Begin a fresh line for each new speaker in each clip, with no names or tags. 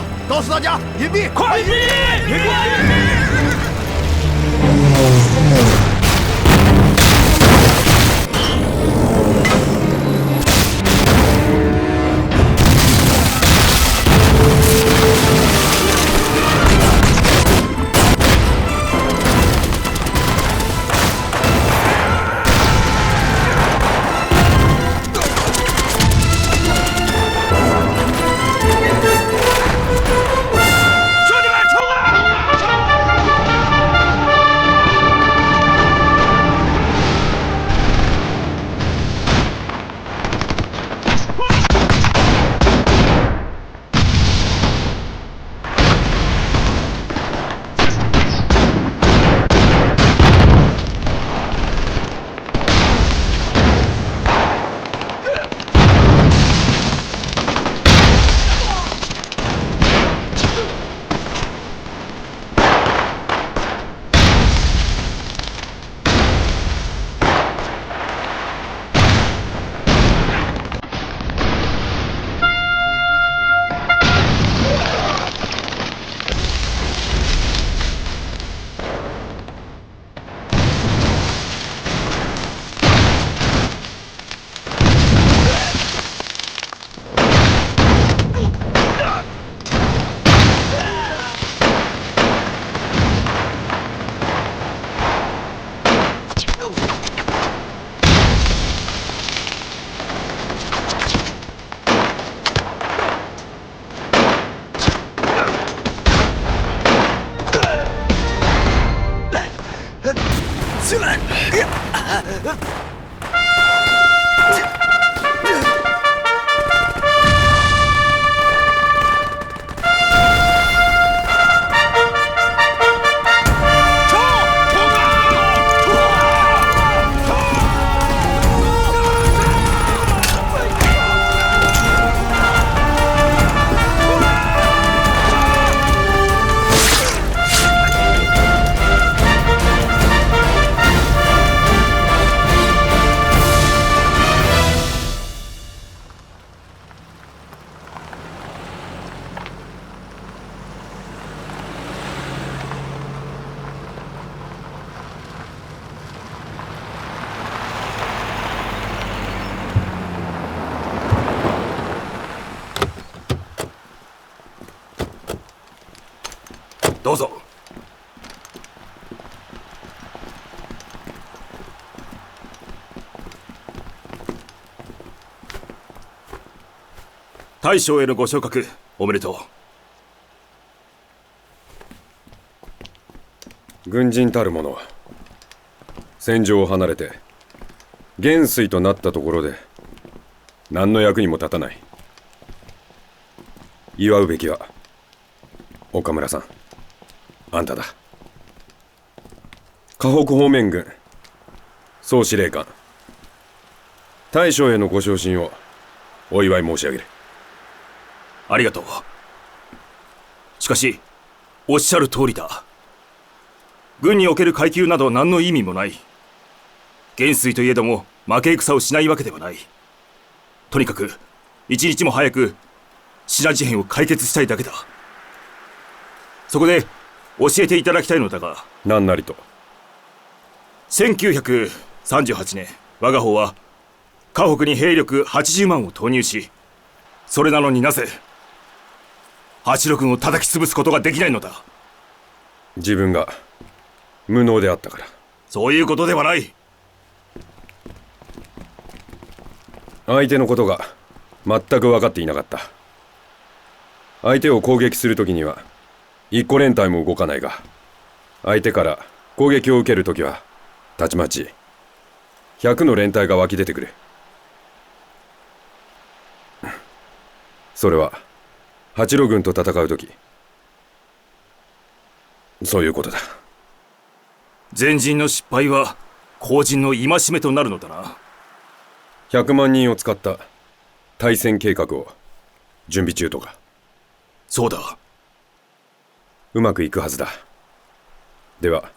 好，告诉大家隐蔽，
快隐蔽！隐蔽！
どうぞ。大将へのご昇格おめでと
う。軍人たる者は戦場を離れて元帥となったところで何の役にも立たない。祝うべきは岡村さん、あんただ。河北方面軍総司令官、大将へのご昇進をお祝い申し上げる。
ありがとう。しかしおっしゃる通りだ。軍における階級など何の意味もない。元帥といえども負け戦をしないわけではない。とにかく一日も早く信楽事変を解決したいだけだ。そこで教えていただきたいのだが。
何なりと。
1938年我が方は河北に兵力80万を投入し、それなのになぜ八路軍を叩き潰すことができないのだ。
自分が無能であったから。
そういうことではない。
相手のことが全く分かっていなかった。相手を攻撃するときには一個連隊も動かないが、相手から攻撃を受けるときはたちまち100の連隊が湧き出てくる。それは八路軍と戦うとき、そういうことだ。
前陣の失敗は後陣の戒めとなるのだな。
100万人を使った対戦計画を準備中とか。
そうだ。
うまくいくはずだ。では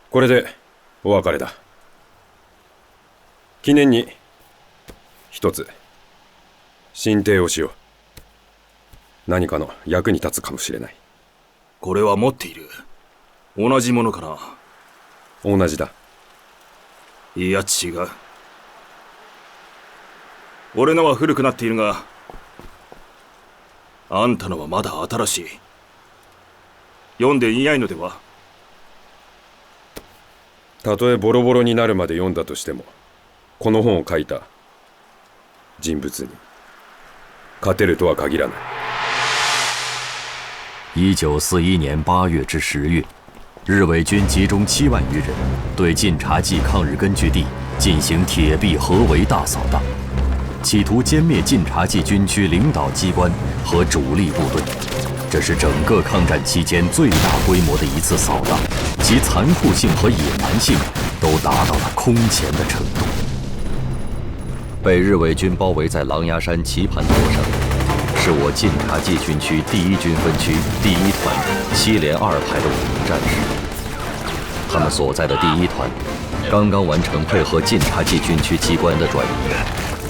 これでお別れだ。記念に一つ進呈をしよう。何かの役に立つかもしれない。
これは持っている。同じものかな。
同じだ。
いや違う。俺のは古くなっているが、あんたのはまだ新しい。読んでいないのでは？
たとえボロボロになるまで読んだとしても、この本を書いた人物に勝てるとは限らない。
1941年8月至10月，日伪军集中7万余人，对晋察冀抗日根据地进行铁壁合围大扫荡，企图歼灭晋察冀军区领导机关和主力部队。这是整个抗战期间最大规模的一次扫荡，其残酷性和野蛮性都达到了空前的程度。被日伪军包围在狼牙山棋盘坡上，是我晋察冀军区第1军分区第1团7连2排的5名战士。他们所在的第1团刚刚完成配合晋察冀军区机关的转移，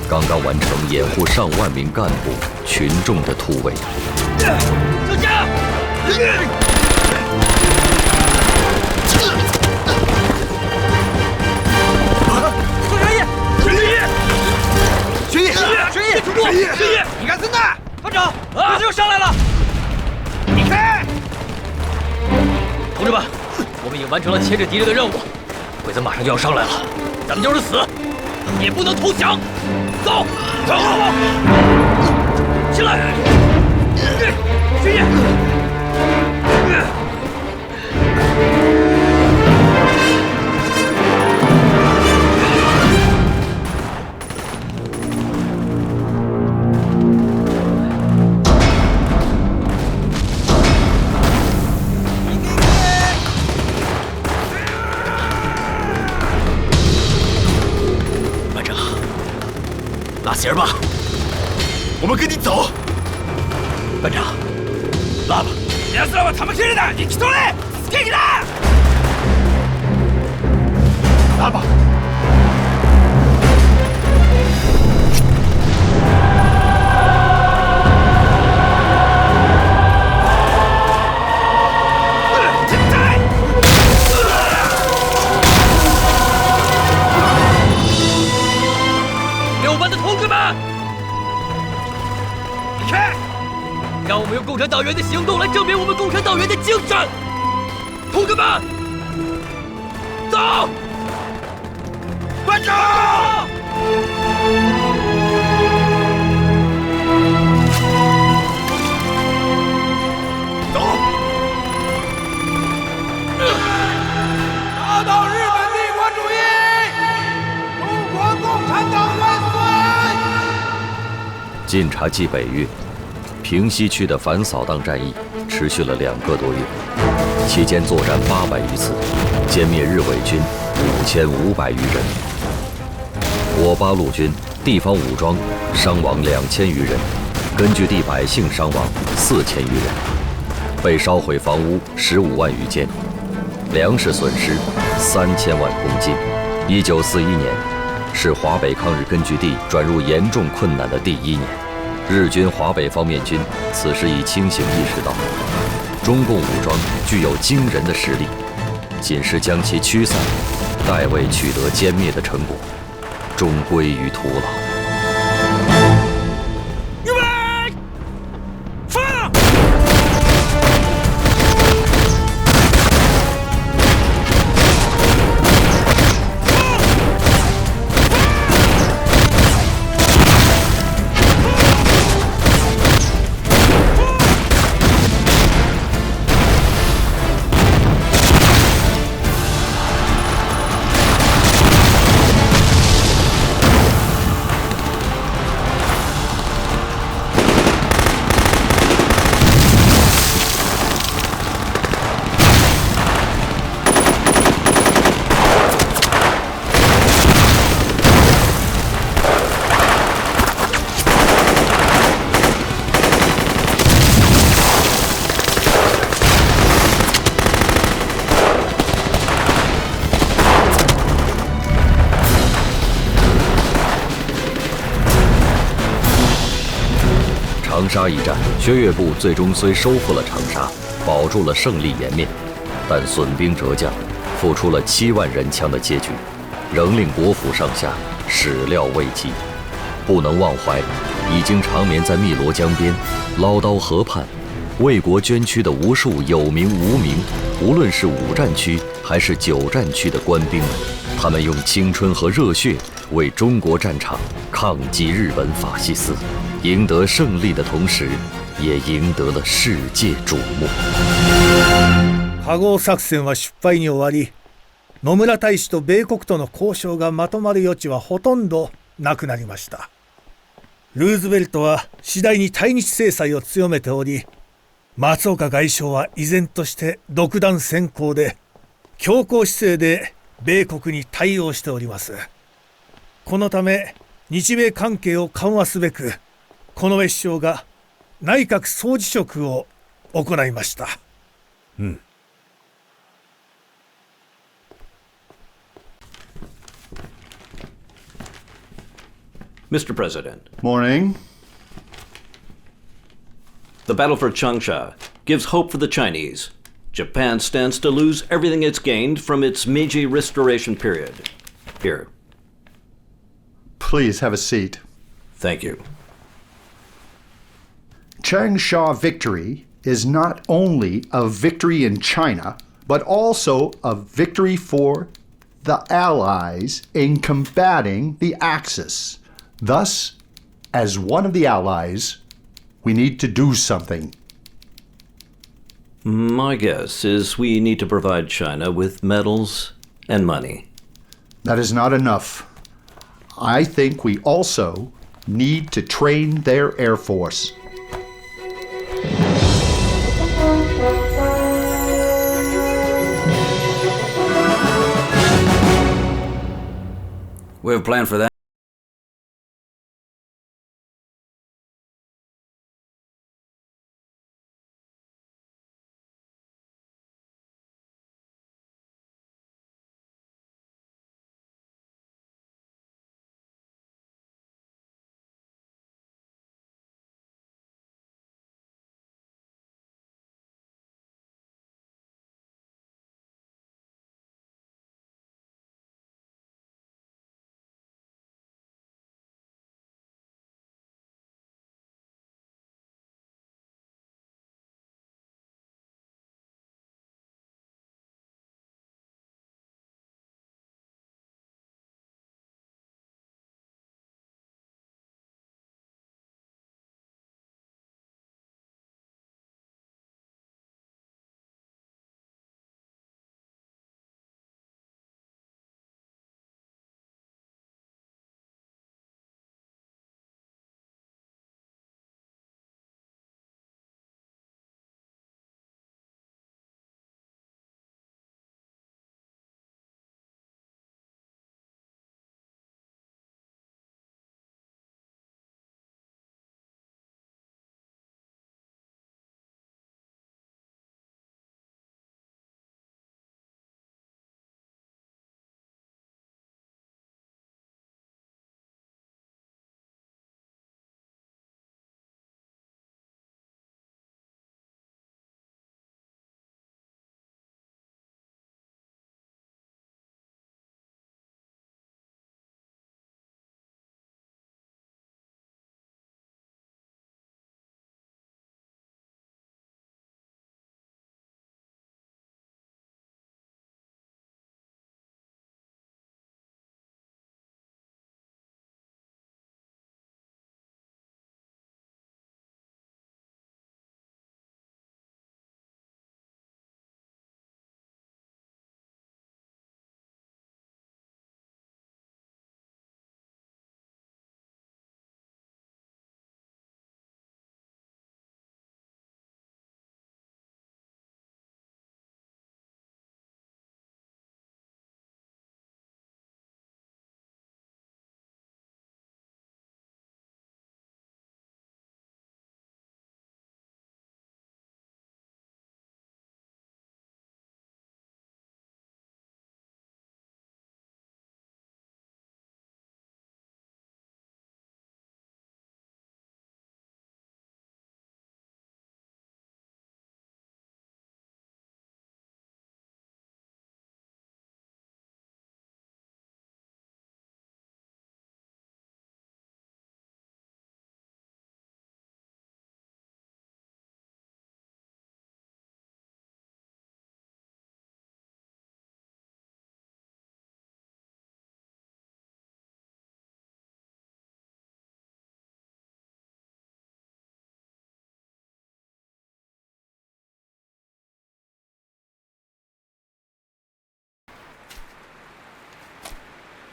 刚刚完成掩护上万名干部群众的突围。
收枪！宋传义，玄义，玄义，主动，玄义，你干孙子！团长，鬼子又上来了！离开！同志们，我们已经完成了牵制敌人的任务，鬼子马上就要上来了，咱们就是死，也不能投降。走，走，起来！玄义。班长，拉弦吧，我们跟你走。班长，拉吧。奴らは玉切れだ！生き取れ！突撃だ！拉吧。6班的同志们，离开！让我们用共产党员的行动来证明我们共产党员的精神。同志们，走！班长！走！打倒日本帝国主义！中国共产党万岁！
晋察冀北越。平西区的反扫荡战役持续了2个多月，期间作战800余次，歼灭日伪军5500余人。我八路军地方武装伤亡2000余人，根据地百姓伤亡4000余人，被烧毁房屋15万余间，粮食损失3000万公斤。1941年是华北抗日根据地转入严重困难的第1年。日军华北方面军此时已清醒意识到，中共武装具有惊人的实力，仅是将其驱散，待未取得歼灭的成果，终归于徒劳。
预备，放！
沙一战，薛岳部最终虽收复了长沙，保住了胜利颜面，但损兵折将，付出了7万人枪的结局，仍令国府上下始料未及。不能忘怀已经长眠在汨罗江边、唠叨河畔，为国捐躯的无数有名无名，无论是5战区还是9战区的官兵们，他们用青春和热血为中国战场抗击日本法西斯，赢得胜利的同时，也赢得了世界瞩目。
加合作戦は失敗に終わり、野村大使と米国との交渉がまとまる余地はほとんどなくなりました。ルーズベルトは次第に対日制裁を強めており、松岡外相は依然として独断専行で強硬姿勢で米国に対応しております。このため日米関係を緩和すべく、近衛首相が内閣総辞職を行いました。
Mr. President,
Morning.
the battle for Changsha gives hope for the Chinese. Japan stands to lose everything it's gained from its Meiji Restoration period. Here.
Please have a seat.
Thank you.
Changsha victory is not only a victory in China, but also a victory for the Allies in combating the Axis. Thus, as one of the Allies, we need to do something.
My guess is we need to provide China with medals and money.
That is not enough. I think we also need to train their Air Force.
We have a plan for that.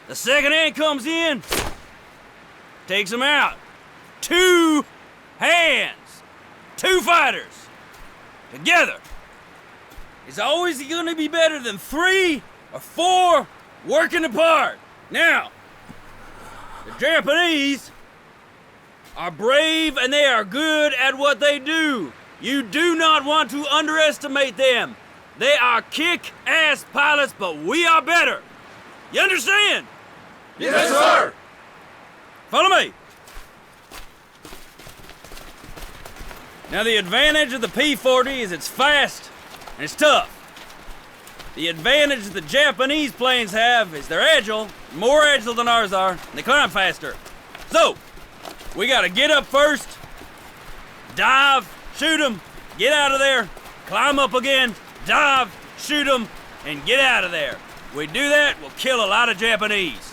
The second hand comes in, takes them out. 2 hands. 2 fighters. Together. It's always going to be better than 3 or 4 working apart. Now, the Japanese are brave and they are good at what they do. You do not want to underestimate them. They are kick-ass pilots, but we are better. You understand?
Yes, sir!
Follow me. Now, the advantage of the P-40 is it's fast and it's tough. The advantage the Japanese planes have is they're agile, more agile than ours are, and they climb faster. So, we gotta get up first, dive, shoot them, get out of there, climb up again, dive, shoot them, and get out of there. If we do that, we'll kill a lot of Japanese.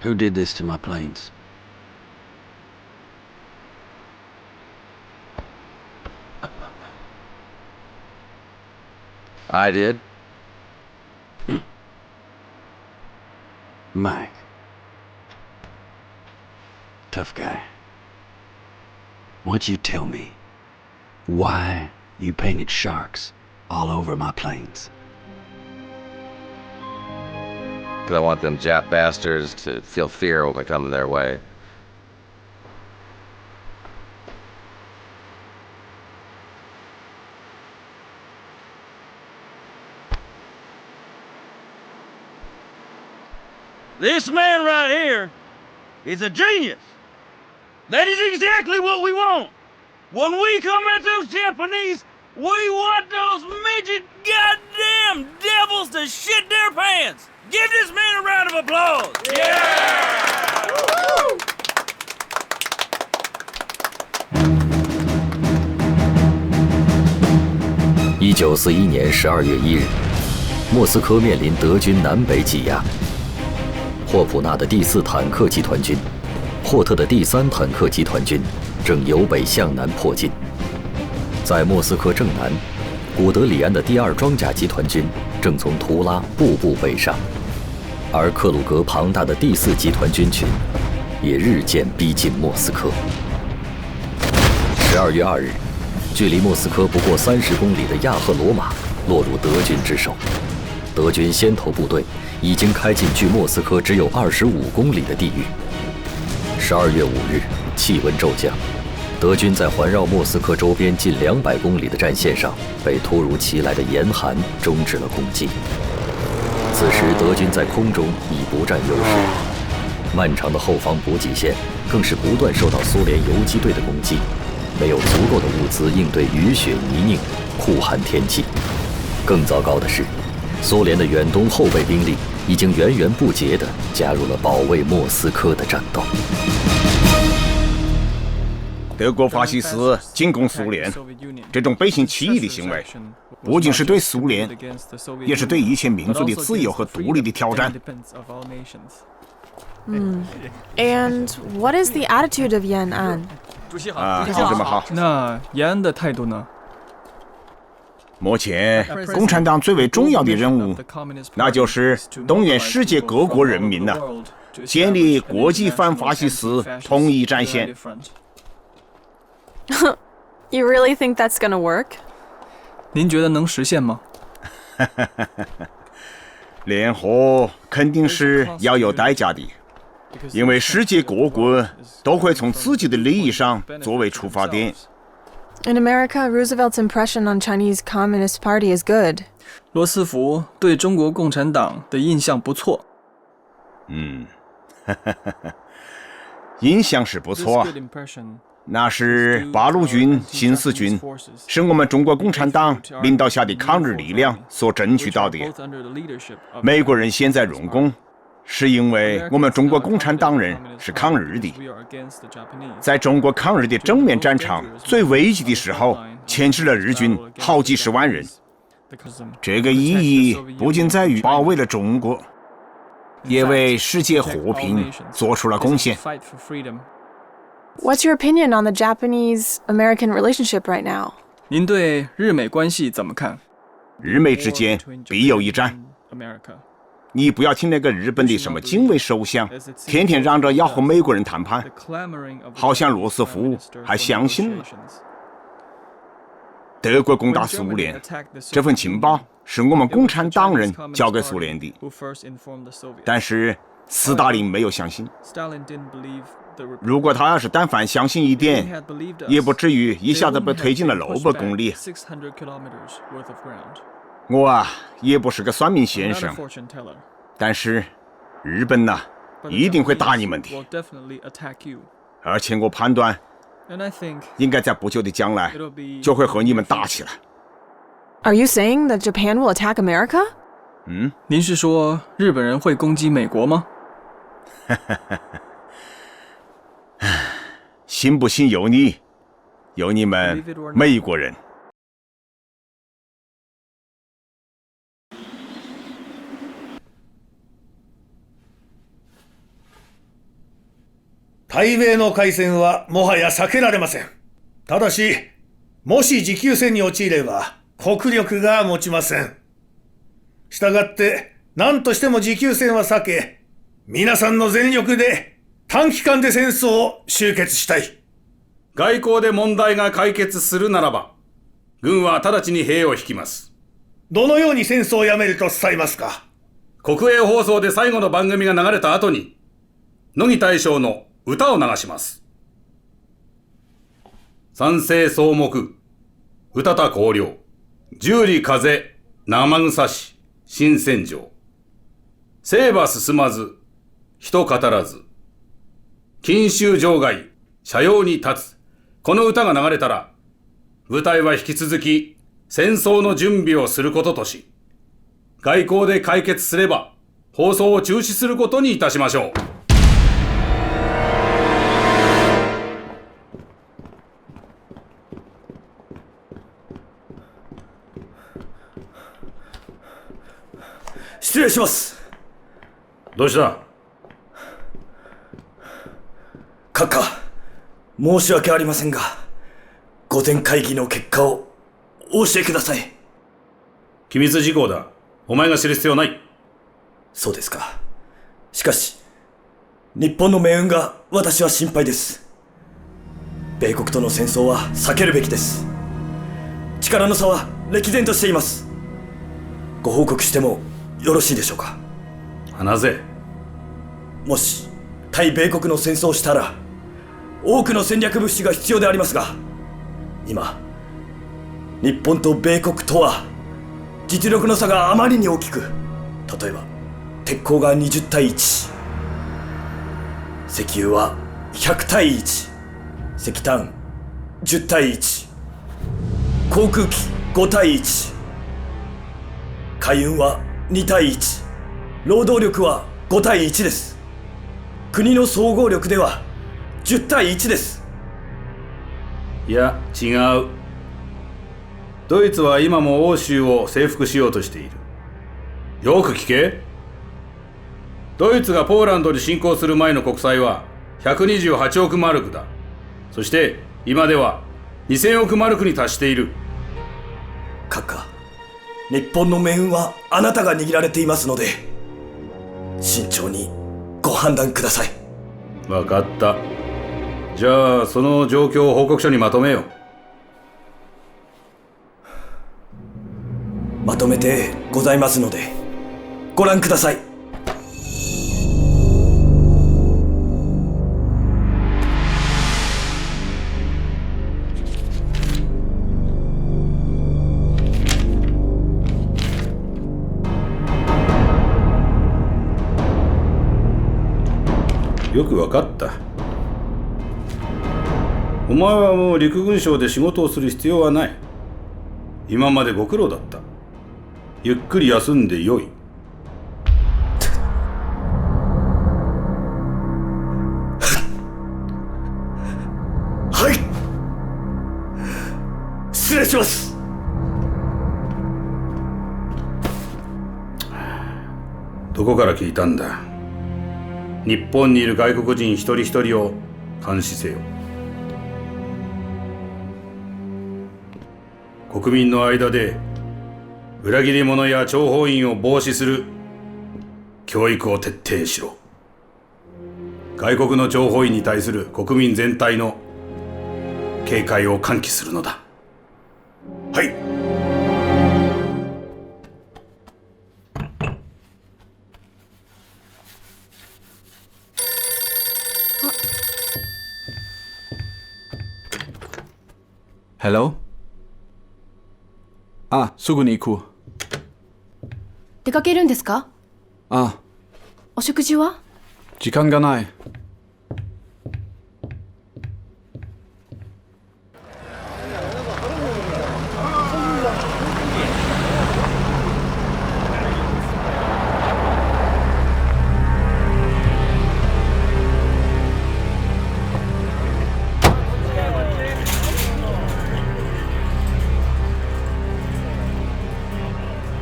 Who did this to my planes?
I did.
Mike. Tough guy. Won't you tell me why you painted sharks all over my planes?
Because I want them Jap bastards to feel fear when I come their way.
This man right here is a genius. That is exactly what we want. When we come at those Japanese, we want those midget goddamn devils to shit their pants. Give this man a round of applause. Yeah! Woo-hoo!
1941年12月1日，莫斯科面临德军南北挤压。霍普纳的第4坦克集团军、霍特的第3坦克集团军正由北向南迫近。在莫斯科正南，古德里安的第2装甲集团军正从图拉步步北上，而克鲁格庞大的第4集团军群也日渐逼近莫斯科。12月2日，距离莫斯科不过30公里的亚赫罗马落入德军之手。德军先头部队已经开进距莫斯科只有25公里的地域。12月5日，气温骤降，德军在环绕莫斯科周边近200公里的战线上被突如其来的严寒终止了攻击。此时，德军在空中已不占优势，漫长的后方补给线更是不断受到苏联游击队的攻击，没有足够的物资应对雨雪泥泞、酷寒天气。更糟糕的是，苏联的远东后备兵力已经源源不竭地加入了保卫莫斯科的战斗。
德国法西斯进攻苏联，这种背信弃义的行为，不仅是对苏联，也是对一切民族的自由和独立的挑战。
And what is the attitude of Yan An?
好这么好。
那延安的态度呢？
目前，共产党最为重要的任务，那就是动员世界各国人民建立国际反法西斯统一战线。
You really think that's gonna work?
您觉得能实现吗？
联合肯定是要有代价的，因为世界各国都会从自己的利益上作为出发点。
In America, Roosevelt's impression on Chinese Communist Party is good.
罗斯福对中国共产党的印象不错。
印象是不错。那是八路军、新四军，是我们中国共产党领导下的抗日力量所争取到的。美国人现在用功，是因为我们中国共产党人是抗日的，在中国抗日的正面战场最危急的时候，牵制了日军好几十万人。这个意义不仅在于保卫了中国，也为世界和平做出了贡献。
What's your opinion on the Japanese-American relationship right now?
您对日美关系怎么看？
日美之间必有一战。你不要听那个日本的什么近卫首相，天天嚷着要和美国人谈判，好像罗斯福还相信了。德国攻打苏联，这份情报是我们共产党人交给苏联的，但是斯大林没有相信。如果他要是但凡相信一点，也不至于一下子被推进了600公里。我也不是个算命先生，但是日本一定会打你们的，而且我判断应该在不久的将来就会和你们打起来。
Are you saying that Japan will attack America?
您是说日本人会攻击美国吗？
信不信由你，由你们美国人。
対米の開戦はもはや避けられません。ただし、もし持久戦に陥れば国力が持ちません。したがって何としても持久戦は避け、皆さんの全力で短期間で戦争を終結したい。
外交で問題が解決するならば、軍は直ちに兵を引きます。
どのように戦争をやめると伝えますか？
国営放送で最後の番組が流れた後に、乃木大将の歌を流します。三世草木、うたた荒涼、十里風、生臭し、新戦場。生は進まず、人語らず。錦秋場外、斜陽に立つ。この歌が流れたら、部隊は引き続き戦争の準備をすることとし、外交で解決すれば放送を中止することにいたしましょう。
失礼します。
どうした？
閣下、申し訳ありませんが、御前会議の結果をお教えください。
機密事項だ。お前が知る必要ない。
そうですか。しかし、日本の命運が私は心配です。米国との戦争は避けるべきです。力の差は歴然としています。ご報告してもよろしいでしょうか？
話せ。
もし対米国の戦争をしたら、多くの戦略物資が必要でありますが、今日本と米国とは実力の差があまりに大きく、例えば鉄鋼が20対1、石油は100対1、石炭10対1、航空機5対1、海運は2対1、労働力は5対1です。国の総合力では10対1です。
いや、違う。ドイツは今も欧州を征服しようとしている。よく聞け。ドイツがポーランドに侵攻する前の国債は128億マルクだ。そして今では2000億マルクに達している。
閣下、日本の命運はあなたが握られていますので、慎重にご判断ください。
わかった。じゃあその状況を報告書にまとめよう。
まとめてございますのでご覧ください。
よくわかった。お前はもう陸軍省で仕事をする必要はない。今までご苦労だった。ゆっくり休んでよい。
失礼します。
どこから聞いたんだ。日本にいる外国人一人一人を監視せよ。国民の間で裏切り者や諜報員を防止する教育を徹底しろ。外国の諜報員に対する国民全体の警戒を喚起するのだ。はい。
Hello? あ、すぐに行く。
出かけるんですか？
あ、
お食事は？
時間がない。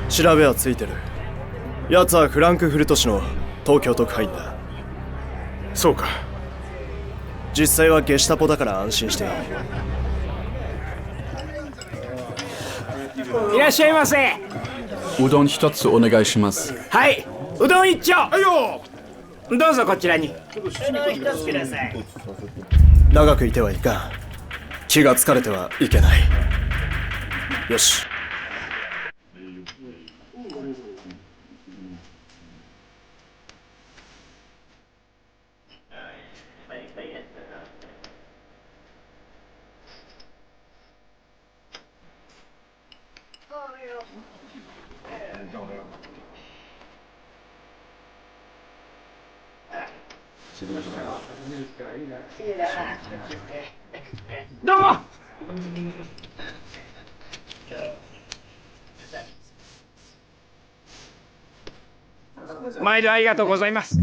調べはついてる。奴はフランクフルト市の東京特派員だ。
そうか。
実際はゲシュタポだから安心していい。
いらっしゃいませ。
うどん一つお願いします。
はい、うどん一丁。はいよ。どうぞこちらに。
長くいてはいかん。気が疲れてはいけない。よし。
どうも。毎度ありがとうございます。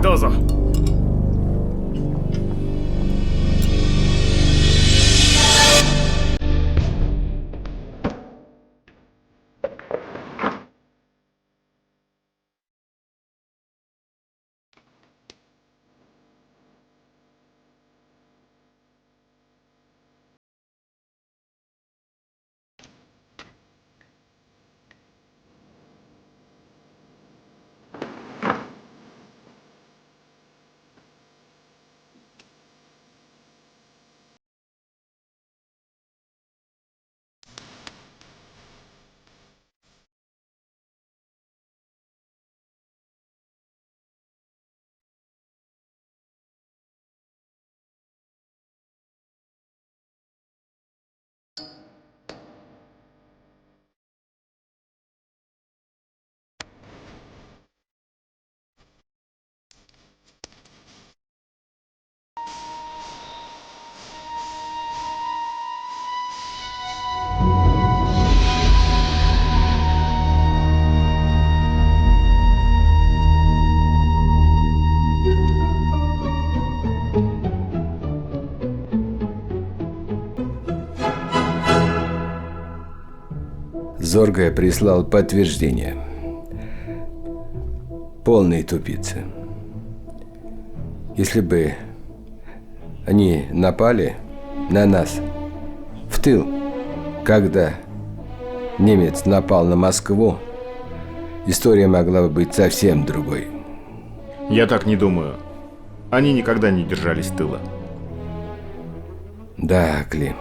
どうぞ。
Зорга прислал подтверждение. Полные тупицы. Если бы они напали на нас в тыл, когда немец напал на Москву, история могла бы быть совсем другой.
Я так не думаю. Они никогда не держались тыла.
Да, Клим.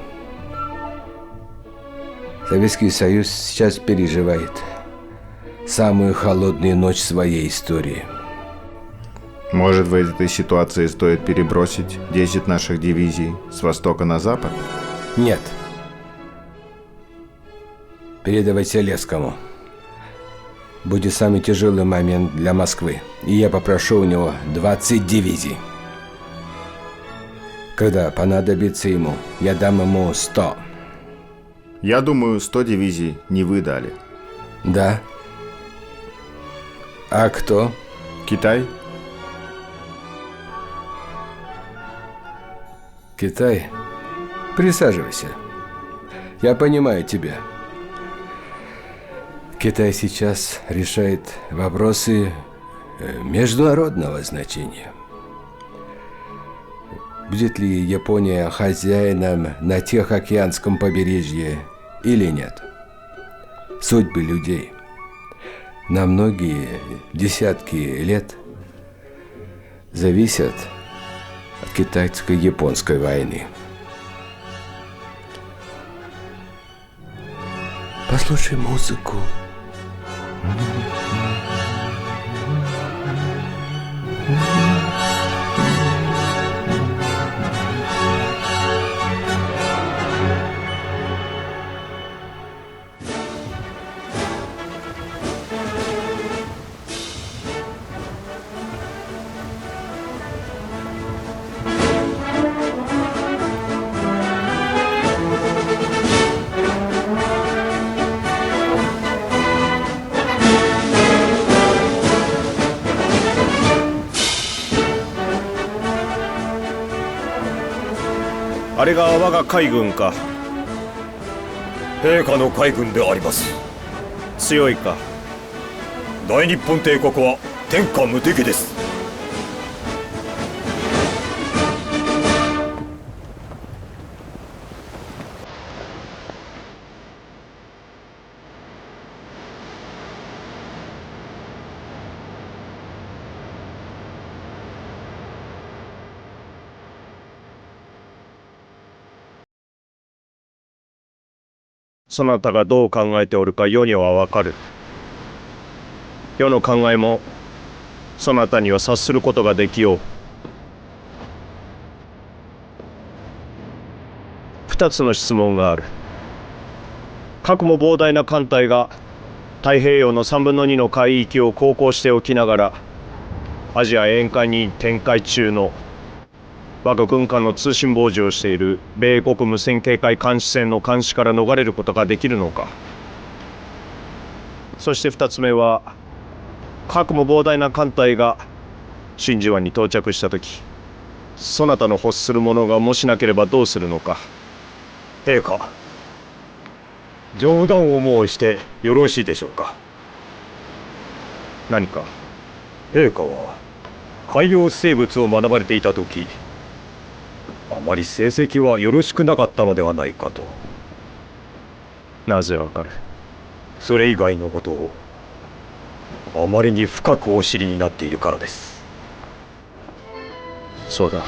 Советский Союз сейчас переживает самую холодную ночь своей истории.
Может, в этой ситуации стоит перебросить 10 наших дивизий с востока на запад?
Нет. Передавай Селецкому. Будет самый тяжелый момент для Москвы. И я попрошу у него 20 дивизий. Когда понадобится ему, я дам ему 100.
Я думаю, 100 дивизий не вы дали.
Да. А кто?
Китай.
Китай? Присаживайся. Я понимаю тебя. Китай сейчас решает вопросы международного значения. Будет ли Япония хозяином на Тихоокеанском побережье или нет? Судьбы людей на многие десятки лет зависят от китайско-японской войны. Послушай музыку.
あれが我が海軍か。
陛下の海軍であります。
強いか。
大日本帝国は天下無敵です。
そなたがどう考えておるか世にはわかる。世の考えもそなたには察することができよう。2つの質問がある。かくも膨大な艦隊が太平洋の3分の2の海域を航行しておきながらアジア沿海に展開中の我が軍艦の通信傍受をしている米国無線警戒監視船の監視から逃れることができるのか。そして2つ目はかくも膨大な艦隊が真珠湾に到着した時そなたの欲するものがもしなければどうするのか。
陛下、冗談を申してよろしいでしょうか。
何か。
陛下は海洋生物を学ばれていた時あまり成績はよろしくなかったのではないかと。
なぜわかる。
それ以外のことをあまりに深くお知りになっているからです。
そうだ。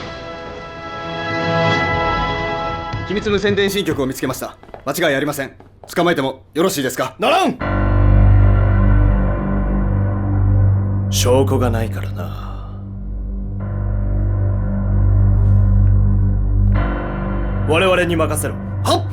機密無線電信局を見つけました。間違いありません。捕まえてもよろしいですか。
ならん。
証拠がないからな。我々に任せろ。はっ。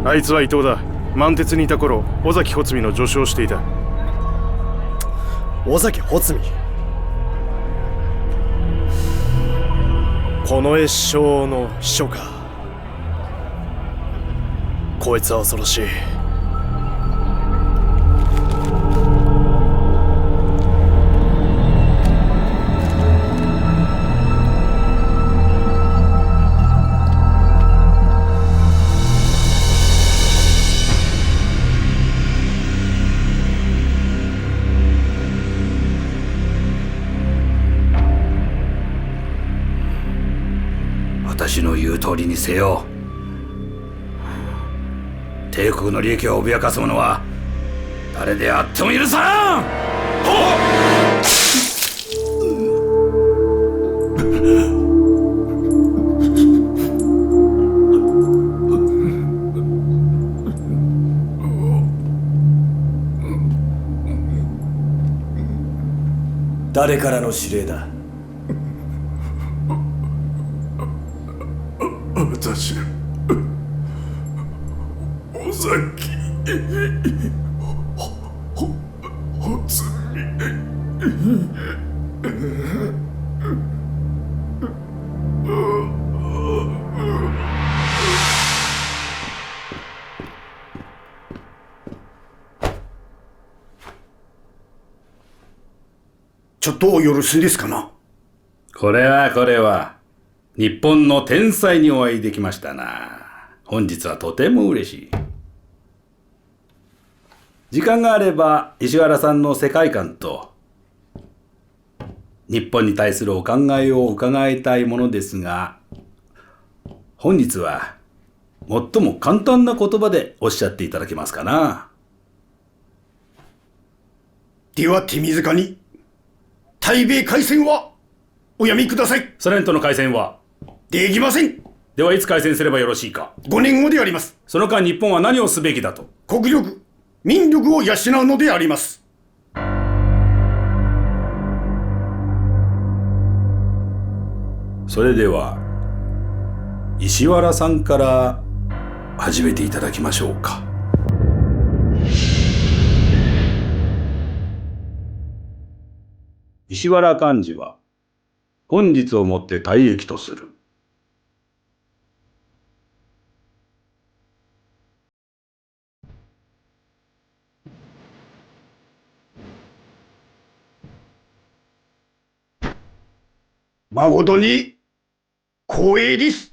あいつは伊藤だ。満鉄にいた頃、尾崎穂積の助手をしていた。
尾崎穂積。この越将の秘書か。こいつは恐ろしい。
私の言う通りにせよ。帝国の利益を脅かす者は誰であっても許さん。
誰からの指令だ？
私、尾崎穂積。
ちょっとよろしいですかな。
これは日本の天才にお会いできましたな。本日はとても嬉しい。時間があれば石原さんの世界観と日本に対するお考えを伺いたいものですが、本日は最も簡単な言葉でおっしゃっていただけますかな。
では手短に対米開戦はおやめください。
ソ連との開戦は
できません。
ではいつ開戦すればよろしいか。
5年後であります。
その間日本は何をすべきだと。
国力、民力を養うのであります。
それでは石原さんから始めていただきましょうか。石原幹事は本日をもって退役とする。
誠に光栄です。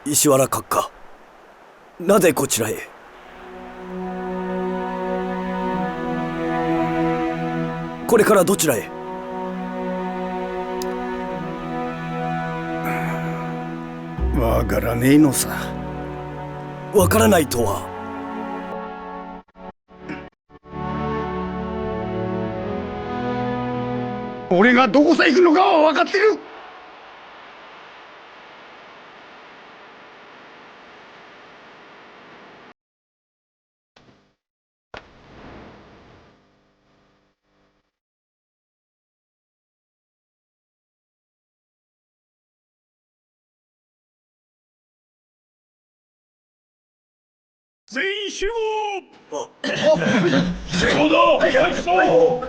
石原閣下、なぜこちらへ？これからどちらへ？
わからねえのさ。
わからないとは？
俺がどこさ行くのかは分かってる。全員集合！集合だ！早くそう！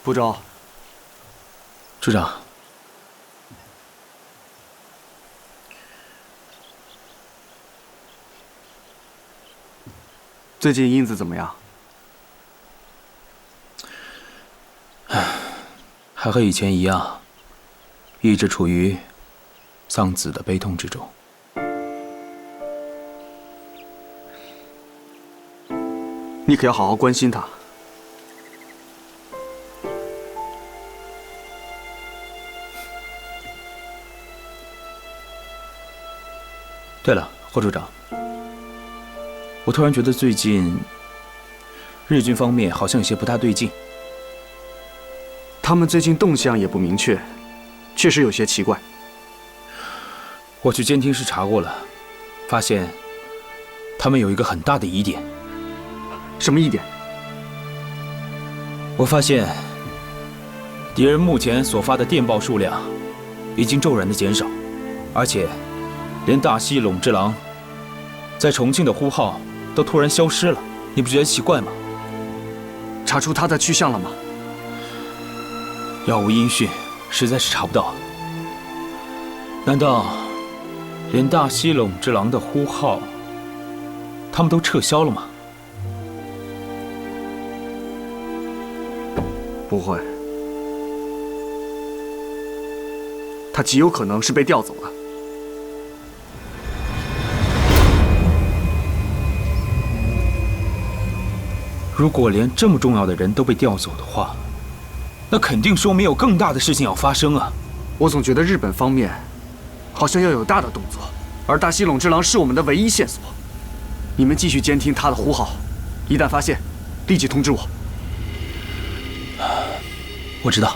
部长，
处长，
最近英子怎么样？
还和以前一样，一直处于丧子的悲痛之中。
你可要好好关心她。
对了，霍处长，我突然觉得最近日军方面好像有些不大对劲。
他们最近动向也不明确，确实有些奇怪。
我去监听室查过了，发现他们有一个很大的疑点。
什么疑点？
我发现敌人目前所发的电报数量已经骤然的减少，而且连大西陇之狼在重庆的呼号都突然消失了，你不觉得奇怪吗？
查出他的去向了吗？
杳无音讯，实在是查不到。难道连大西陇之狼的呼号他们都撤销了吗？
不会，他极有可能是被调走了。
如果连这么重要的人都被调走的话，那肯定说明有更大的事情要发生啊！
我总觉得日本方面好像要有大的动作，而大西陇之狼是我们的唯一线索。你们继续监听他的呼号，一旦发现，立即通知我。
我知道。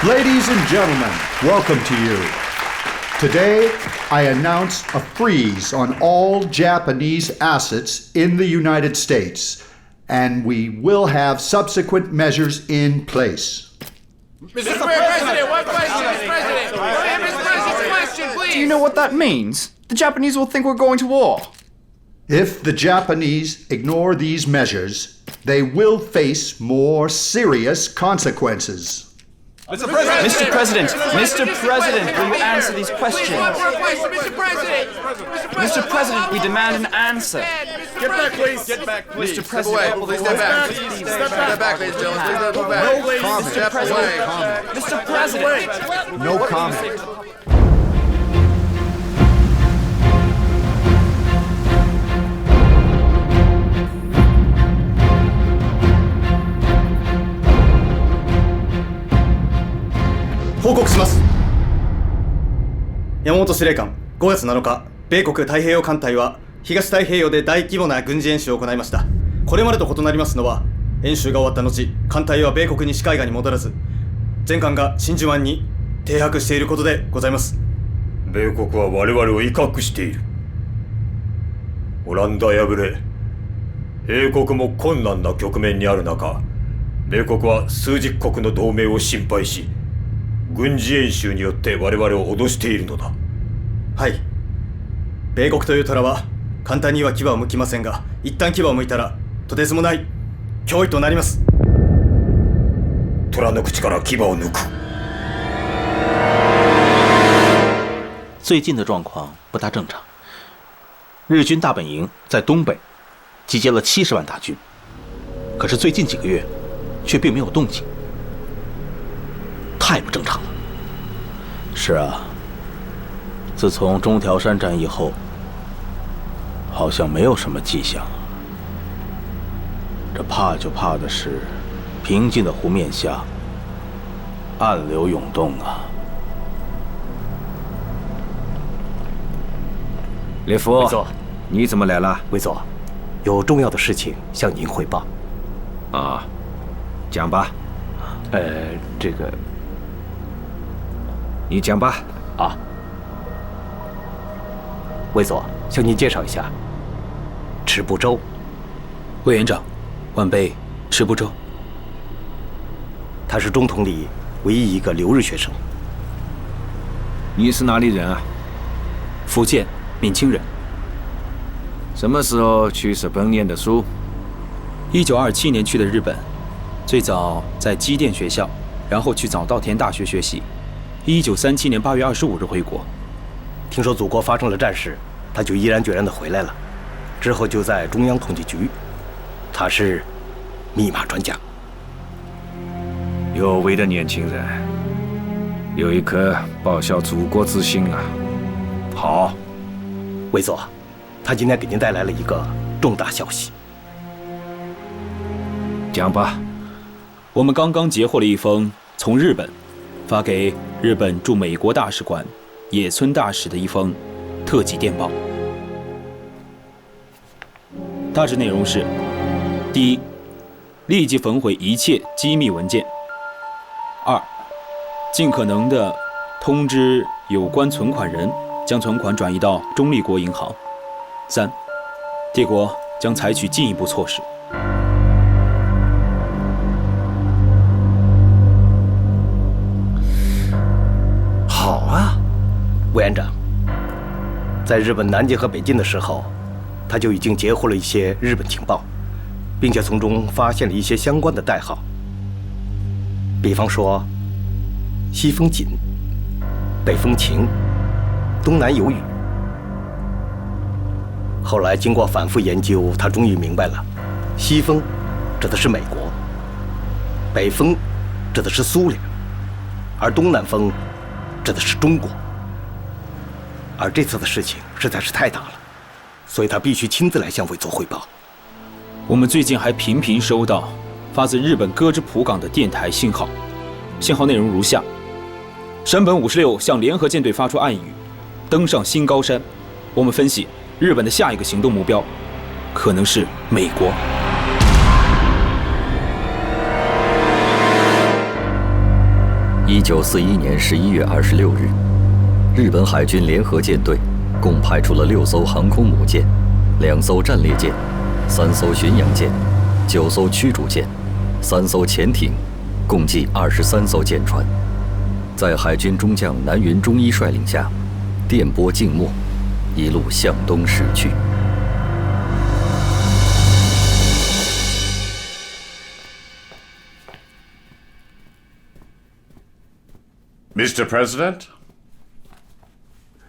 Ladies and gentlemen, welcome to you. Today, I announce a freeze on all Japanese assets in the United States, and we will have subsequent measures in place.
Mr. President, one question, Mr. President. Mr. President's question, please. Do you know what that means? The Japanese will think we're going to war.
If the Japanese ignore these measures, they will face more serious consequences.
Mr. President, will you answer these questions? Mr. President, we demand an answer.
Get back, please. Get back, please.
Mr. President,
Please step back. Step back, ladies and gentlemen. Please move back.
No comment.
Mr. President, Mr. President.
No comment.
報告します。山本司令官、5月7日、米国太平洋艦隊は東太平洋で大規模な軍事演習を行いました。これまでと異なりますのは、演習が終わった後、艦隊は米国西海岸に戻らず、全艦が真珠湾に停泊していることでございます。
米国は我々を威嚇している。オランダ敗れ、英国も困難な局面にある中、米国は数十国の同盟を心配し、軍事演習によって我々を脅しているのだ。
はい。米国という虎は簡単には牙を剥きませんが、一旦牙を剥いたらとてつもない脅威となります。
虎の口から牙を抜く。
最近的状况不大正常。日军大本营在东北，集结了70万大军，可是最近几个月却并没有动静，太不正常了。是啊，自从中条山战役后，好像没有什么迹象。这怕就怕的是，平静的湖面下暗流涌动啊。
列夫，魏佐，你怎么来了？
魏佐，有重要的事情向您汇报。
啊，讲吧。
这个，
你讲吧。
啊，魏佐，向您介绍一下，池部洲。
魏元长，晚辈池部洲。
他是中统里唯一一个留日学生。
你是哪里人啊？
福建闽清人。
什么时候去日本念的书
1927年去的日本，最早在机电学校，然后去早稻田大学学习。1937年8月25日回国。
听说祖国发生了战事，他就毅然决然地回来了。之后就在中央统计局，他是密码专家。
有为的年轻人，有一颗报效祖国之心啊！好，
魏佐，他今天给您带来了一个重大消息。
讲吧。
我们刚刚截获了一封从日本发给日本驻美国大使馆野村大使的一封特级电报。大致内容是：第一，立即焚毁一切机密文件；二，尽可能的通知有关存款人，将存款转移到中立国银行；三，帝国将采取进一步措施。
好啊，委员长，在日本南京和北京的时候，他就已经截获了一些日本情报，并且从中发现了一些相关的代号，比方说西风锦、北风晴、东南有雨。后来经过反复研究，他终于明白了，西风指的是美国，北风指的是苏联，而东南风指的是中国。而这次的事情实在是太大了，所以他必须亲自来向委座汇报。
我们最近还频频收到发自日本歌之浦港的电台信号，信号内容如下：山本56向联合舰队发出暗语，登上新高山。我们分析，日本的下一个行动目标可能是美国。
1941年11月26日，日本海军联合舰队共派出了6艘航空母舰、2艘战列舰、3艘巡洋舰、9艘驱逐舰、3艘潜艇，共计23艘舰船，在海军中将南云忠一率领下，电波静默，一路向东驶去。
Mr. President?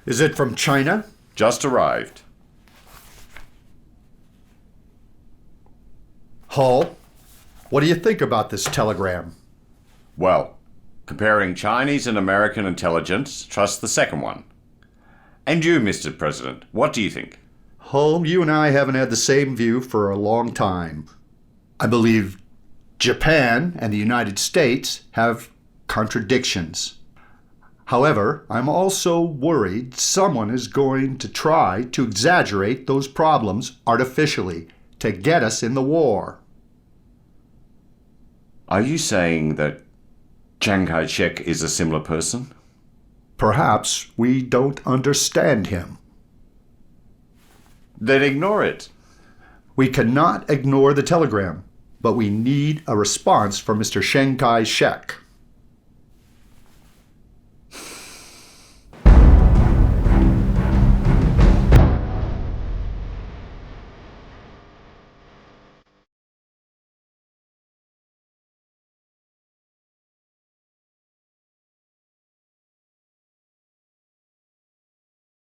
Is it from China?
Just arrived.
Hull, what do you think about this telegram?
Well, comparing Chinese and American intelligence, trust the second one. And you, Mr. President, what do you think?
Hull, you and I haven't had the same view for a long time. I believe Japan and the United States have contradictions. However, I'm also worried someone is going to try to exaggerate those problems artificially to get us in the war.
Are you saying that Chiang Kai-shek is a similar person?
Perhaps we don't understand him.
Then ignore it.
We cannot ignore the telegram, but we need a response from Mr. Chiang Kai-shek.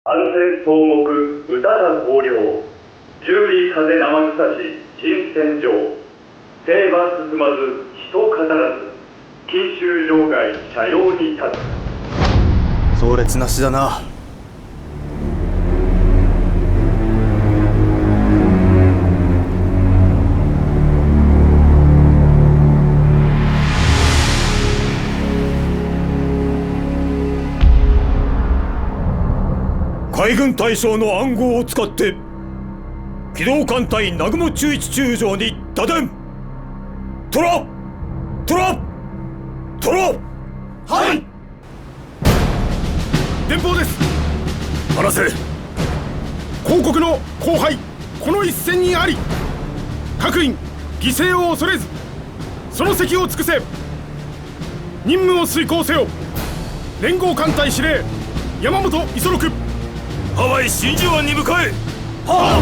안세 소목 우다다 고려 주리風生草し新戦場征馬進まず人語らず錦州場外車両に立つ
壮烈な死だな。
海軍大将の暗号を使って機動艦隊南雲中一中将に打電。トラはい。電報です。話せ。広告の荒廃この一戦にあり、各員犠牲を恐れずその責を尽くせ。任務を遂行せよ。連合艦隊司令山本五十六。ハワイ真珠湾に向かえ。はあ。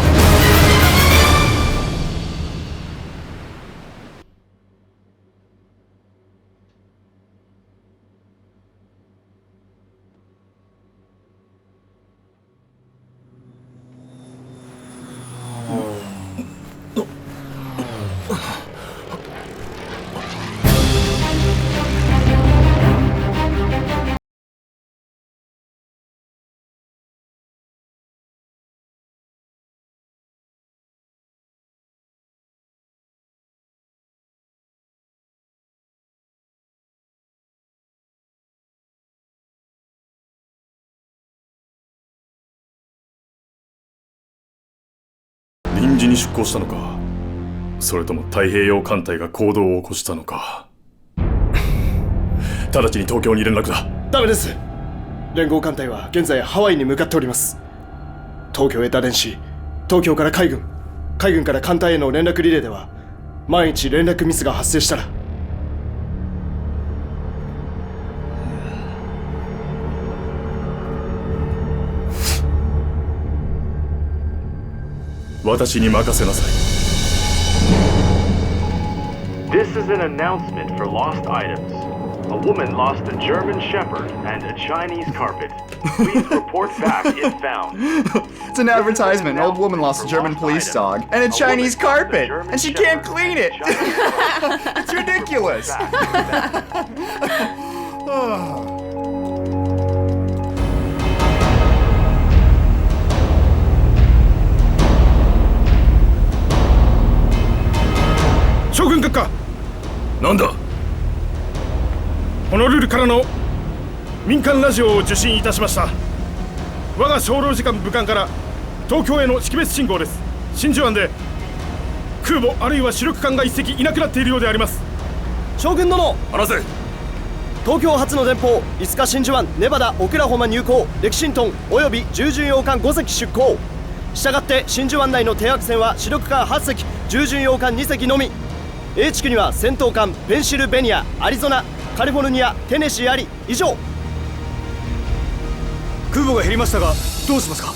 臨時に出港したのか、それとも太平洋艦隊が行動を起こしたのか。直ちに東京に連絡だ。
ダメです。連合艦隊は現在ハワイに向かっております。東京へ打電し、東京から海軍から艦隊への連絡リレーでは万一連絡ミスが発生したら。
私に任せなさい。
This is an announcement for lost items. A woman lost a German Shepherd and a Chinese carpet. Please report back if found.
It's an advertisement. An old woman lost a German police dog and a Chinese carpet, and she can't clean it. It's ridiculous.
将軍閣下。なんだ。ホノルルからの民間ラジオを受信いたしました。我が商労時間武官から東京への識別信号です。真珠湾で空母あるいは主力艦が一隻いなくなっているようであります。
将軍殿、
話せ。
東京発の電報、5日真珠湾ネバダオクラホマ入港、レキシントンおよび重巡洋艦5隻出港。したがって真珠湾内の停泊船は主力艦8隻、重巡洋艦2隻のみ。A 地区には戦闘艦ペンシルベニア、アリゾナ、カリフォルニア、テネシーあり。以上。
空母が減りましたがどうしますか。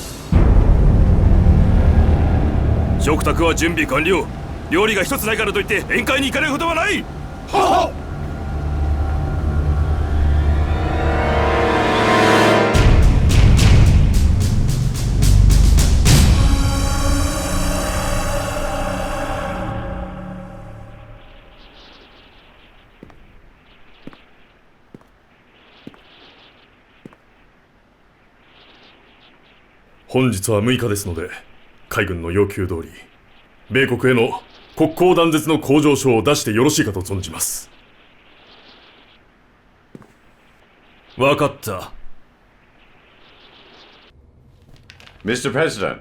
食卓は準備完了。料理が一つないからといって宴会に行かれることはない。はっ。本日は6日ですので、海軍の要求通り米国への国交断絶の交渉書を出してよろしいかと存じます。わかった。
Mr. President,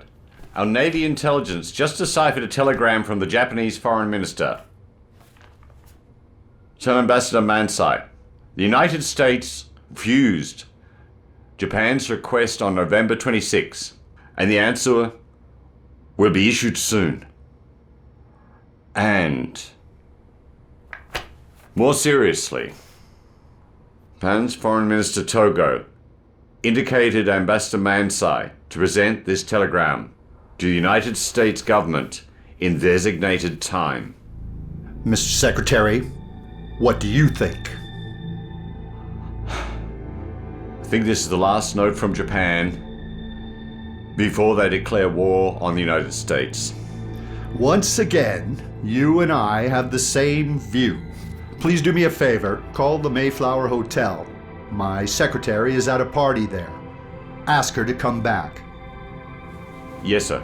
our Navy intelligence just deciphered a telegram from the Japanese Foreign Minister. To Ambassador Mansai, the United States refused Japan's request on November 26, and the answer will be issued soon. And, more seriously, Japan's Foreign Minister Togo indicated Ambassador Mansai to present this telegram to the United States government in designated time.
Mr. Secretary, what do you think?
I think this is the last note from Japan before they declare war on the United States.
Once again, you and I have the same view. Please do me a favor, call the Mayflower Hotel. My secretary is at a party there. Ask her to come back.
Yes, sir.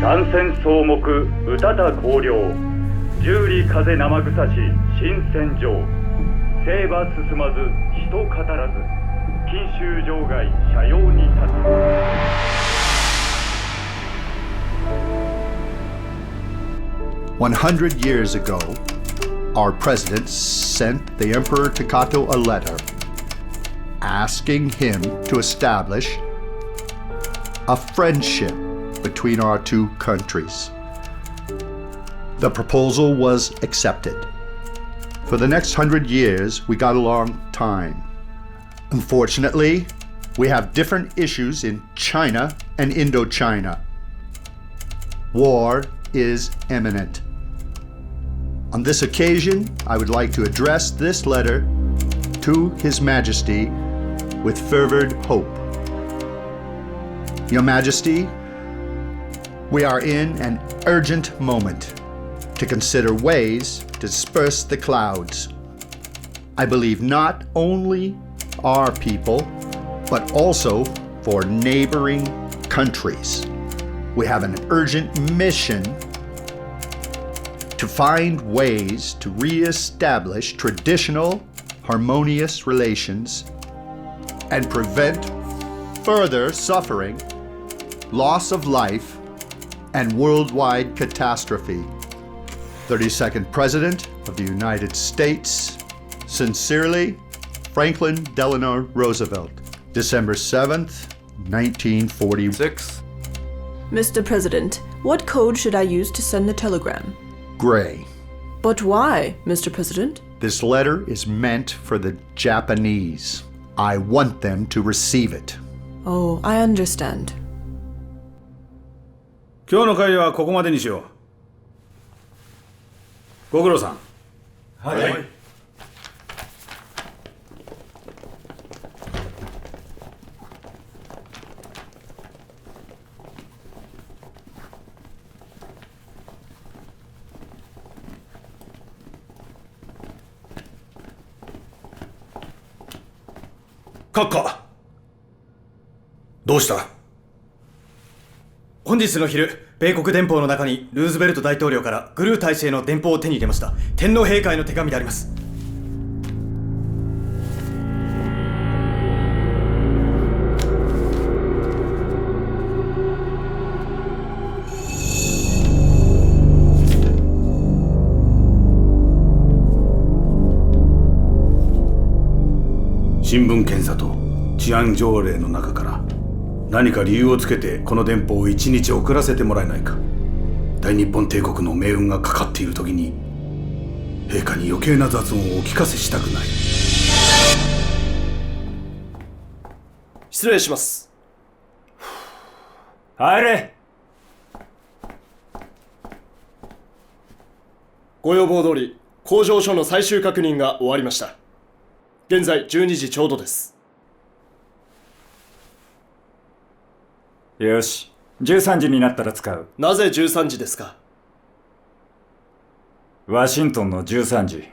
参戦草木うたた広陵十里風生草し新戦場征馬進まず人語らず錦州場外斜陽に立つ。
100 years ago, our president sent the Emperor Takato a letter asking him to establish a friendship between our two countries. The proposal was accepted. For the next 100 years, we got along fine. Unfortunately, we have different issues in China and Indochina. War is imminent. On this occasion, I would like to address this letter to His Majesty with fervent hope. Your Majesty, we are in an urgent moment to consider ways to disperse the clouds. I believe not only our people, but also for neighboring countries. We have an urgent mission to find ways to reestablish traditional, harmonious relations and prevent further suffering, loss of life, and worldwide catastrophe. 32nd President of the United States, sincerely, Franklin Delano Roosevelt, December 7th, 1946.
Mr. President, what code should I use to send the telegram?
Gray.
But why, Mr. President?
This letter is meant for the Japanese. I want them to receive it.
Oh, I understand.
今日の会はここまでにしよう。ご苦労さん。
はい。
閣下、どうした？
本日の昼、米国電報の中にルーズベルト大統領からグルー大使への電報を手に入れました。天皇陛下への手紙であります。
新聞検査と治安条例の中から何か理由をつけてこの電報を1日遅らせてもらえないか。大日本帝国の命運がかかっている時に陛下に余計な雑音をお聞かせしたくない。
失礼します。
入れ。
ご要望通り工場所の最終確認が終わりました。現在12時ちょうどです。
よし、13時になったら使う。
なぜ13時ですか？
ワシントンの13時。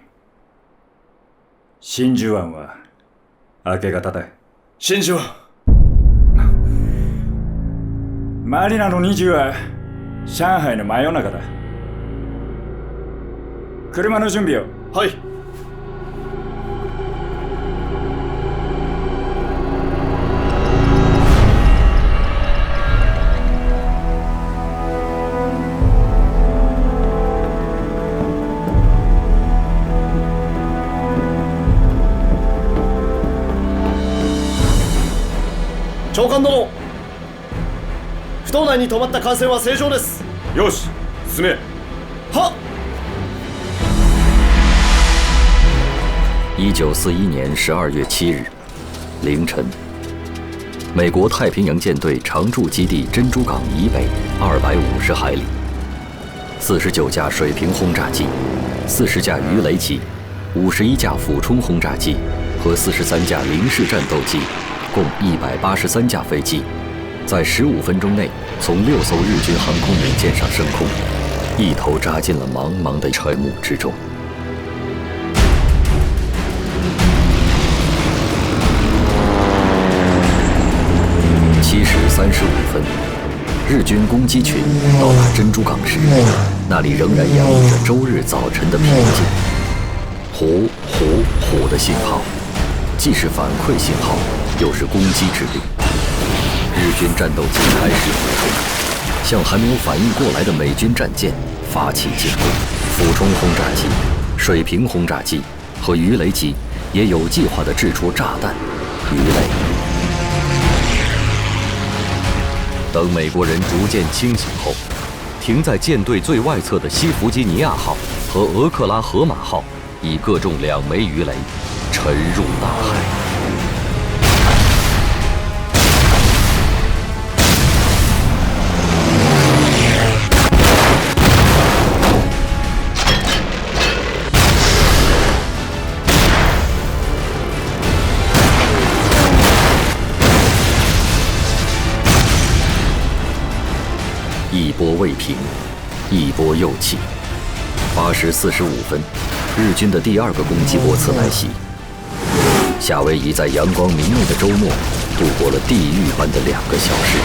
真珠湾は明け方だ。
真珠湾。
マニラの20は上海の真夜中だ。車の準備を。
はい。長官殿、不島内に止まった艦船は正常です。
よし、進め。
は
っ。1941年12月7日凌晨，美国太平洋舰队常驻基地珍珠港以北250海里，49架水平轰炸机、40架鱼雷机、51架俯冲轰炸机和43架零式战斗机。共183架飞机，在15分钟内从6艘日军航空母舰上升空，一头扎进了茫茫的沉雾之中。7时35分，日军攻击群到达珍珠港时，那里仍然洋溢着周日早晨的平静。虎的信号，既是反馈信号。又是攻击指令，日军战斗机开始俯冲，向还没有反应过来的美军战舰发起进攻。俯冲轰炸机、水平轰炸机和鱼雷机也有计划地掷出炸弹、鱼雷。等美国人逐渐清醒后，停在舰队最外侧的西弗吉尼亚号和俄克拉荷马号已各中2枚鱼雷，沉入大海。一波未平，一波又起。8时45分，日军的第2个攻击波次来袭。夏威夷在阳光明媚的周末度过了地狱般的2个小时。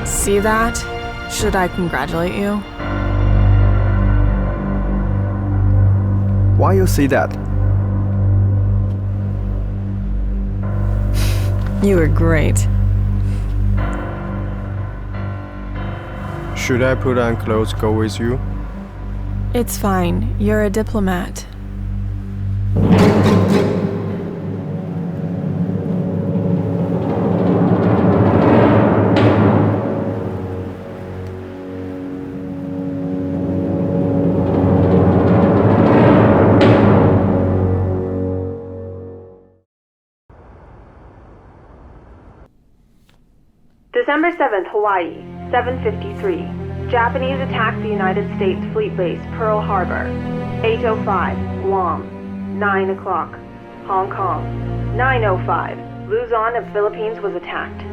See that? Should I congratulate you?
Why you say that?
You were great.
Should I put on clothes go with you?
It's fine. You're a diplomat.
December 7th, Hawaii, 7:53. Japanese attack the United States Fleet Base, Pearl Harbor. 8:05, Guam. 9 o'clock, Hong Kong. 9:05, Luzon of Philippines was attacked.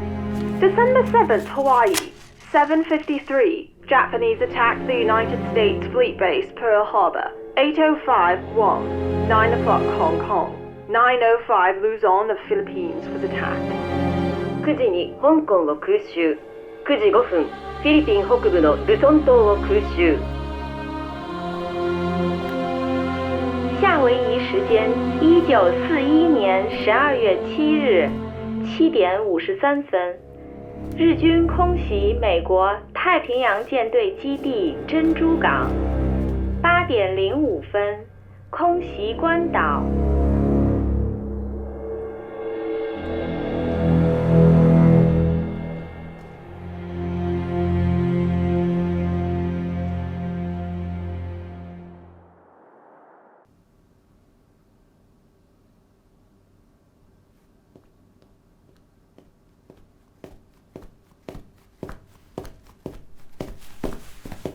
December 7th, Hawaii, 7:53. Japanese attacked the United States Fleet Base, Pearl Harbor. 8:05, Guam. 9 o'clock, Hong Kong. 9:05, Luzon of Philippines was attacked. 9時に香港を空襲。9時5分、フィリピン北部のルソン島を空襲。
夏威夷时间1941年12月7日7点53分，日军空袭美国太平洋舰队基地珍珠港。8点05分，空袭关岛。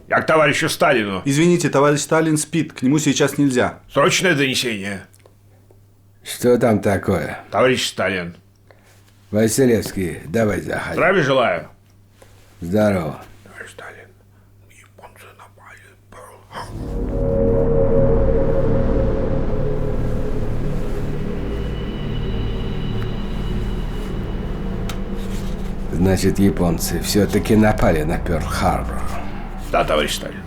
Я к товарищу Сталину.
Извините, товарищ Сталин спит, к нему сейчас нельзя.
Срочное донесение.
Что там такое?
Товарищ Сталин.
Василевский, давай заходи.
Здравия желаю.
Здорово.
Товарищ Сталин, японцы напали.
Значит, японцы все-таки напали на Пёрл-Харбор.
Да, товарищ Сталин.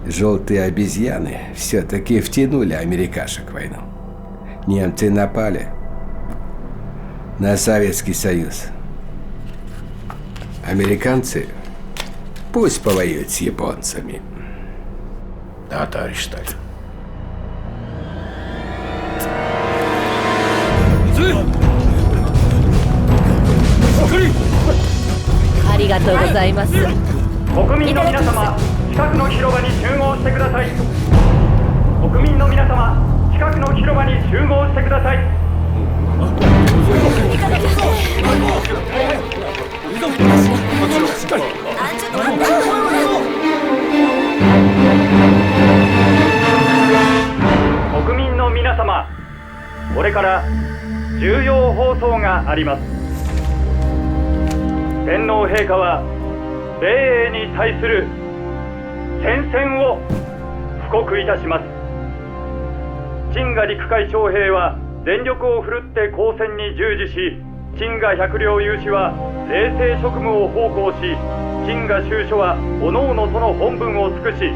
Желтые обезьяны все-таки втянули америкашек в войну. Немцы напали на Советский Союз. Американцы пусть повоюют с японцами.
Да, товарищ Сталин.
ありがとうございます。
国民の皆様、近くの広場に集合してください。国民の皆様、近くの広場に集合してください。国民の皆様、これから重要放送があります。天皇陛下は米英に対する宣戦を布告いたします。陳賀陸海将兵は全力を振るって交戦に従事し、陳賀百両有志は冷静職務を奉公し、陳賀州所は各々その本分を尽くし、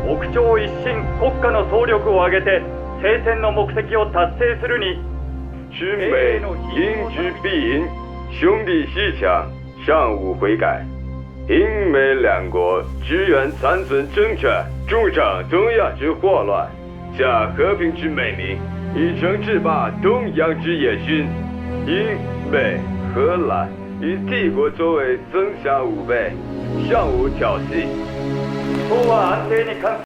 北朝一新国家の総力を挙げて聖戦の目的を達成するに、
军美应知必赢，兄弟阋强，尚无悔改。英美两国支援残存政权，助长东亚之祸乱，假和平之美名，以诚制霸东洋之野心。英美荷兰以帝国作为增强武备，尚无挑衅。
東亜安定に関する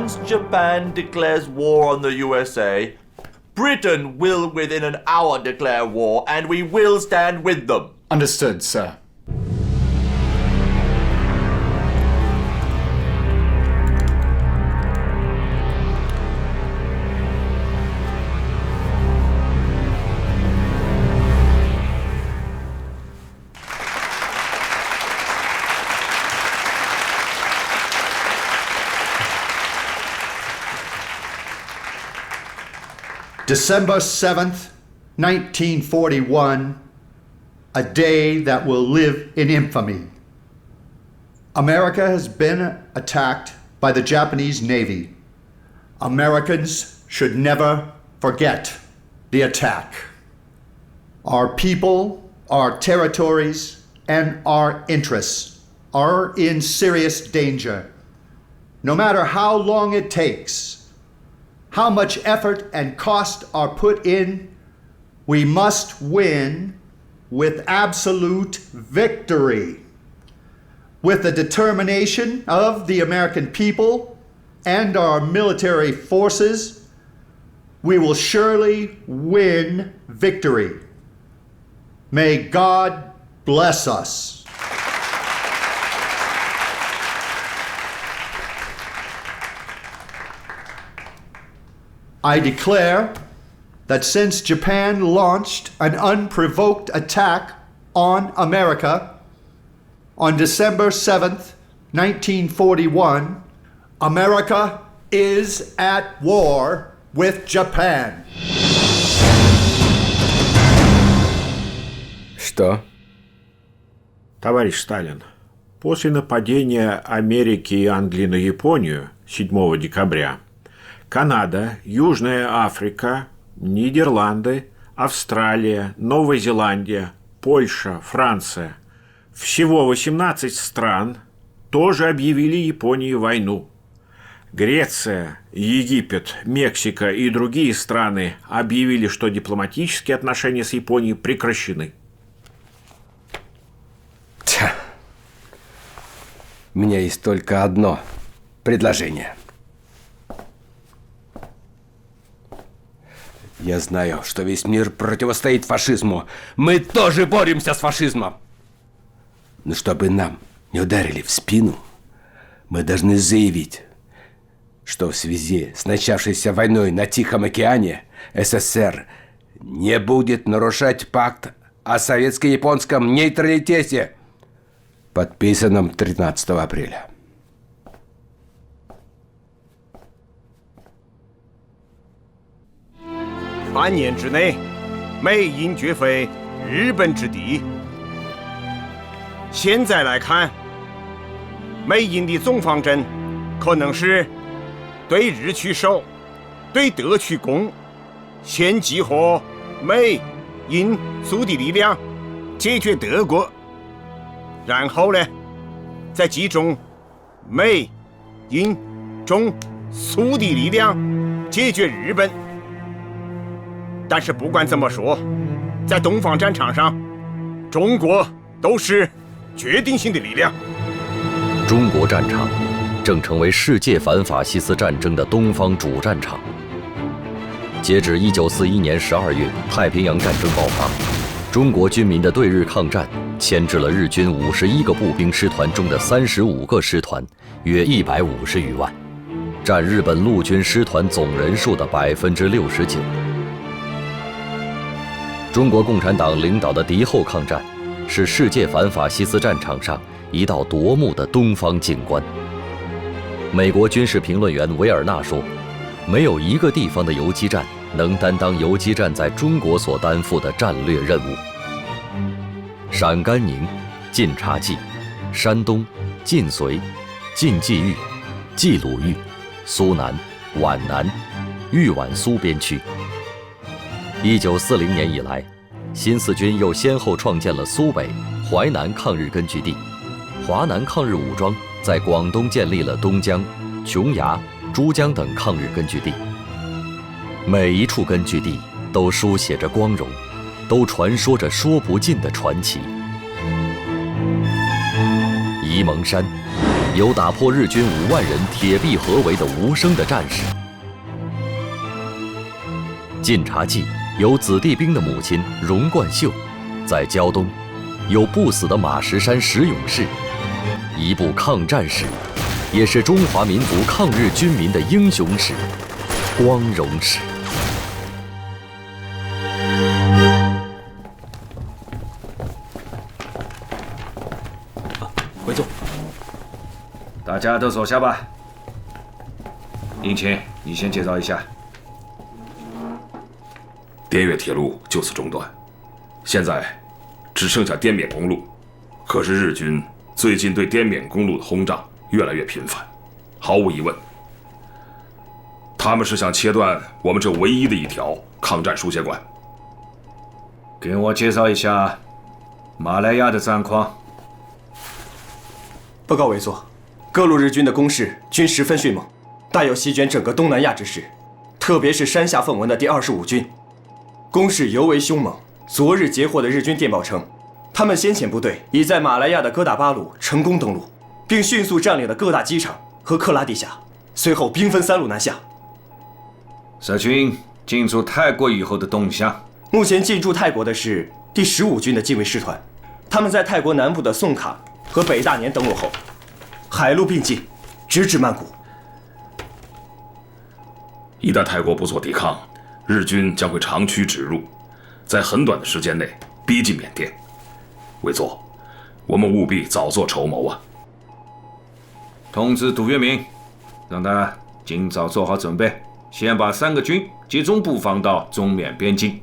once Japan declares war on the USA, Britain will within an hour declare war, and we will stand with them.
Understood, sir.
December 7th, 1941, a day that will live in infamy. America has been attacked by the Japanese Navy. Americans should never forget the attack. Our people, our territories, and our interests are in serious danger. No matter how long it takes, how much effort and cost are put in, we must win with absolute victory. With the determination of the American people and our military forces, we will surely win victory. May God bless us. I declare that since Japan launched an unprovoked attack on America on December 7th, 1941, America is at war with Japan.
Что?
Товарищ Сталин, после нападения Америки и Англии на Японию 7 декабря Канада, Южная Африка, Нидерланды, Австралия, Новая Зеландия, Польша, Франция. Всего 18 стран тоже объявили Японии войну. Греция, Египет, Мексика и другие страны объявили, что дипломатические отношения с Японией прекращены.
У меня есть только одно предложение. Я знаю, что весь мир противостоит фашизму. Мы тоже боремся с фашизмом. Но чтобы нам не ударили в спину, мы должны заявить, что в связи с начавшейся войной на Тихом океане СССР не будет нарушать пакт о советско-японском нейтралитете, подписанном 13 апреля.3
年之内，美英绝非日本之敌。现在来看，美英的总方针可能是对日取守，对德取攻，先集合美、英、苏的力量解决德国，然后呢，再集中美、英、中、苏的力量解决日本。但是不管怎么说，在东方战场上，中国都是决定性的力量。
中国战场正成为世界反法西斯战争的东方主战场。截至1941年12月，太平洋战争爆发，中国军民的对日抗战牵制了日军51个步兵师团中的35个师团，约150余万，占日本陆军师团总人数的69%。中国共产党领导的敌后抗战，是世界反法西斯战场上一道夺目的东方景观。美国军事评论员维尔纳说：“没有一个地方的游击战能担当游击战在中国所担负的战略任务。”陕甘宁、晋察冀、山东、晋绥、晋冀豫、冀鲁豫、苏南、皖南、豫皖苏边区。1940年以来，新四军又先后创建了苏北、淮南抗日根据地，华南抗日武装在广东建立了东江、琼崖、珠江等抗日根据地。每一处根据地都书写着光荣，都传说着说不尽的传奇。沂蒙山、有打破日军5万人铁壁合围的无声的战士。晋察冀有子弟兵的母亲荣冠秀，在胶东有不死的马石山石勇士，一部抗战史，也是中华民族抗日军民的英雄史、光荣史。
回座，大家都坐下吧。应勤，你先介绍一下。
滇越铁路就此中断，现在只剩下滇缅公路。可是日军最近对滇缅公路的轰炸越来越频繁，毫无疑问，他们是想切断我们这唯一的一条抗战输血管。
给我介绍一下马来亚的战况。
报告委座，各路日军的攻势均十分迅猛，大有席卷整个东南亚之势。特别是山下奉文的第25军，攻势尤为凶猛。昨日截获的日军电报称，他们先遣部队已在马来亚的哥打巴鲁成功登陆，并迅速占领了各大机场和克拉地峡，随后兵分3路南下。
社军进驻泰国以后的动向。
目前进驻泰国的是第15军的近卫师团，他们在泰国南部的宋卡和北大年登陆后，海陆并进，直至曼谷。
一旦泰国不做抵抗，日军将会长驱直入，在很短的时间内逼近缅甸。委座，我们务必早做筹谋啊！
通知杜月明，让他尽早做好准备，先把3个军集中布防到中缅边境。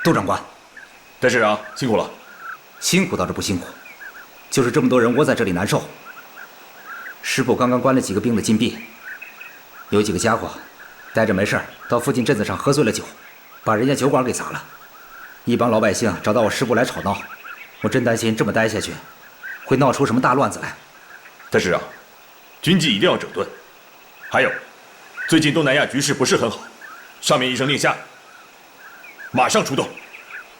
杜长官，
戴师长辛苦了。
辛苦倒是不辛苦，就是这么多人窝在这里难受。师部刚刚关了几个兵的禁闭，有几个家伙待着没事儿到附近镇子上喝醉了酒，把人家酒馆给砸了。一帮老百姓找到我师部来吵闹，我真担心这么待下去会闹出什么大乱子来。
戴师长，军纪一定要整顿。还有，最近东南亚局势不是很好，上面一声令下，马上出动。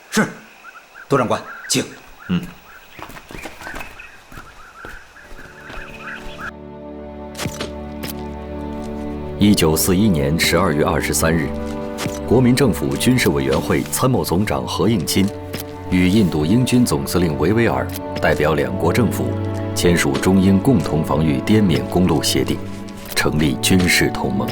是，杜长官，请。
1941年12月23日，国民政府军事委员会参谋总长何应钦与印度英军总司令维维尔代表2国政府签署中英共同防御滇缅公路协定，成立军事同盟。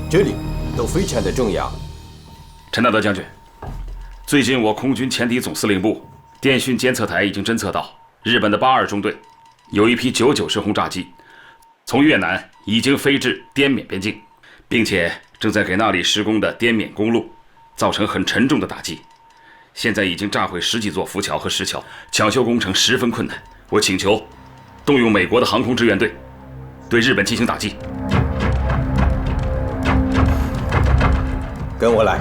这里都非常的重要。
陈大德将军，
最近我空军前敌总司令部电讯监测台已经侦测到日本的82中队有一批99式轰炸机从越南已经飞至滇缅边境，并且正在给那里施工的滇缅公路造成很沉重的打击。现在已经炸毁10几座浮桥和石桥，抢修工程十分困难。我请求动用美国的航空支援队对日本进行打击。
跟我来，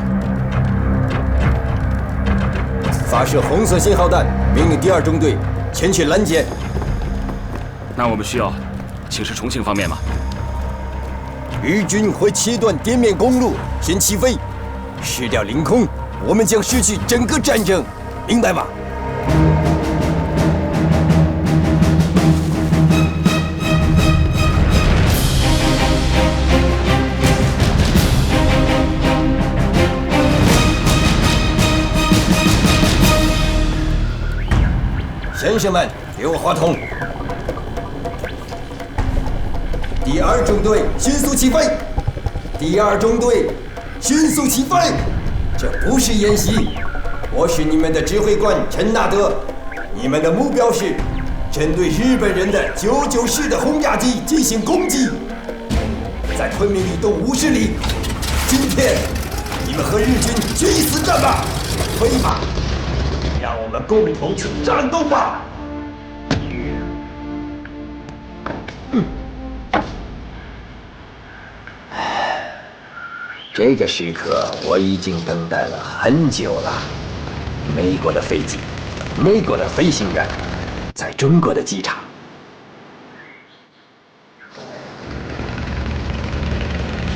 发射红色信号弹，命令第2中队前去拦截。
那我们需要请示重庆方面吗？
日军会切断滇缅公路，先起飞，失掉领空，我们将失去整个战争，明白吗？先生们，给我话筒。第2中队迅速起飞！第2中队迅速起飞！这不是演习，我是你们的指挥官陈纳德。你们的目标是针对日本人的99式的轰炸机进行攻击，在昆明以东50里。今天，你们和日军决一死战吧！可以吗？让我们共同去战斗吧！这个时刻我已经等待了很久了。美国的飞机，美国的飞行员，在中国的机场。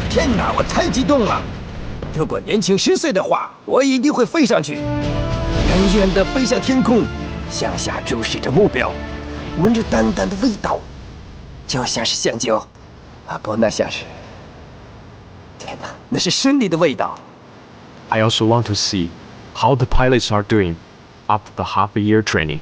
天哪，我太激动了！如果年轻10岁的话，我一定会飞上去，远远地飞向天空，向下注视着目标，闻着淡淡的味道，就像是香蕉，啊不，那像是，天哪，那是胜利的味道。
I also want to see how the pilots are doing after the half-a-year training.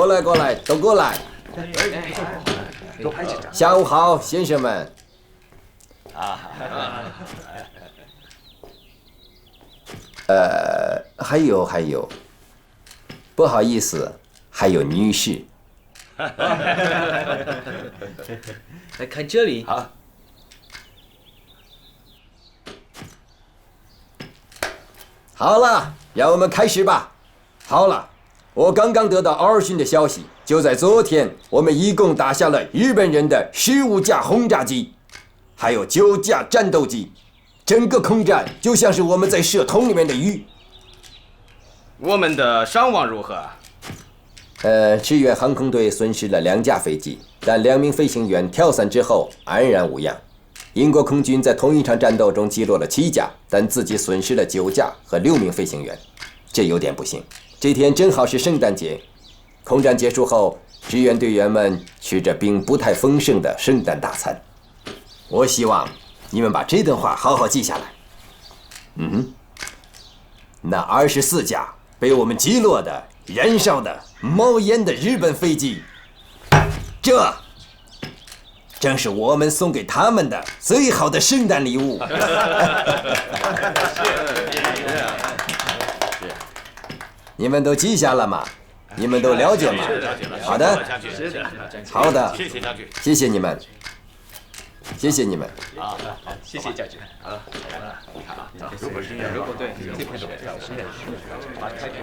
来，过来，都过来。下午好，先生们。还有，不好意思，还有女士。
来看这里。
好了，让我们开始吧。好了，我刚刚得到2讯的消息，就在昨天，我们一共打下了日本人的15架轰炸机，还有9架战斗机。整个空战就像是我们在射桶里面的鱼。
我们的伤亡如何？
支援航空队损失了2架飞机，但2名飞行员跳伞之后安然无恙。英国空军在同一场战斗中击落了7架，但自己损失了9架和6名飞行员，这有点不幸。这天正好是圣诞节，空战结束后，支援队员们吃着并不太丰盛的圣诞大餐。我希望你们把这段话好好记下来。那24架被我们击落的、燃烧的、冒烟的日本飞机，这正是我们送给他们的最好的圣诞礼物。你们都记下了吗？你们都了解吗？好的，好的，谢谢你们，谢谢你们。
好，谢谢将军。好，如果对这片都不跳，把开头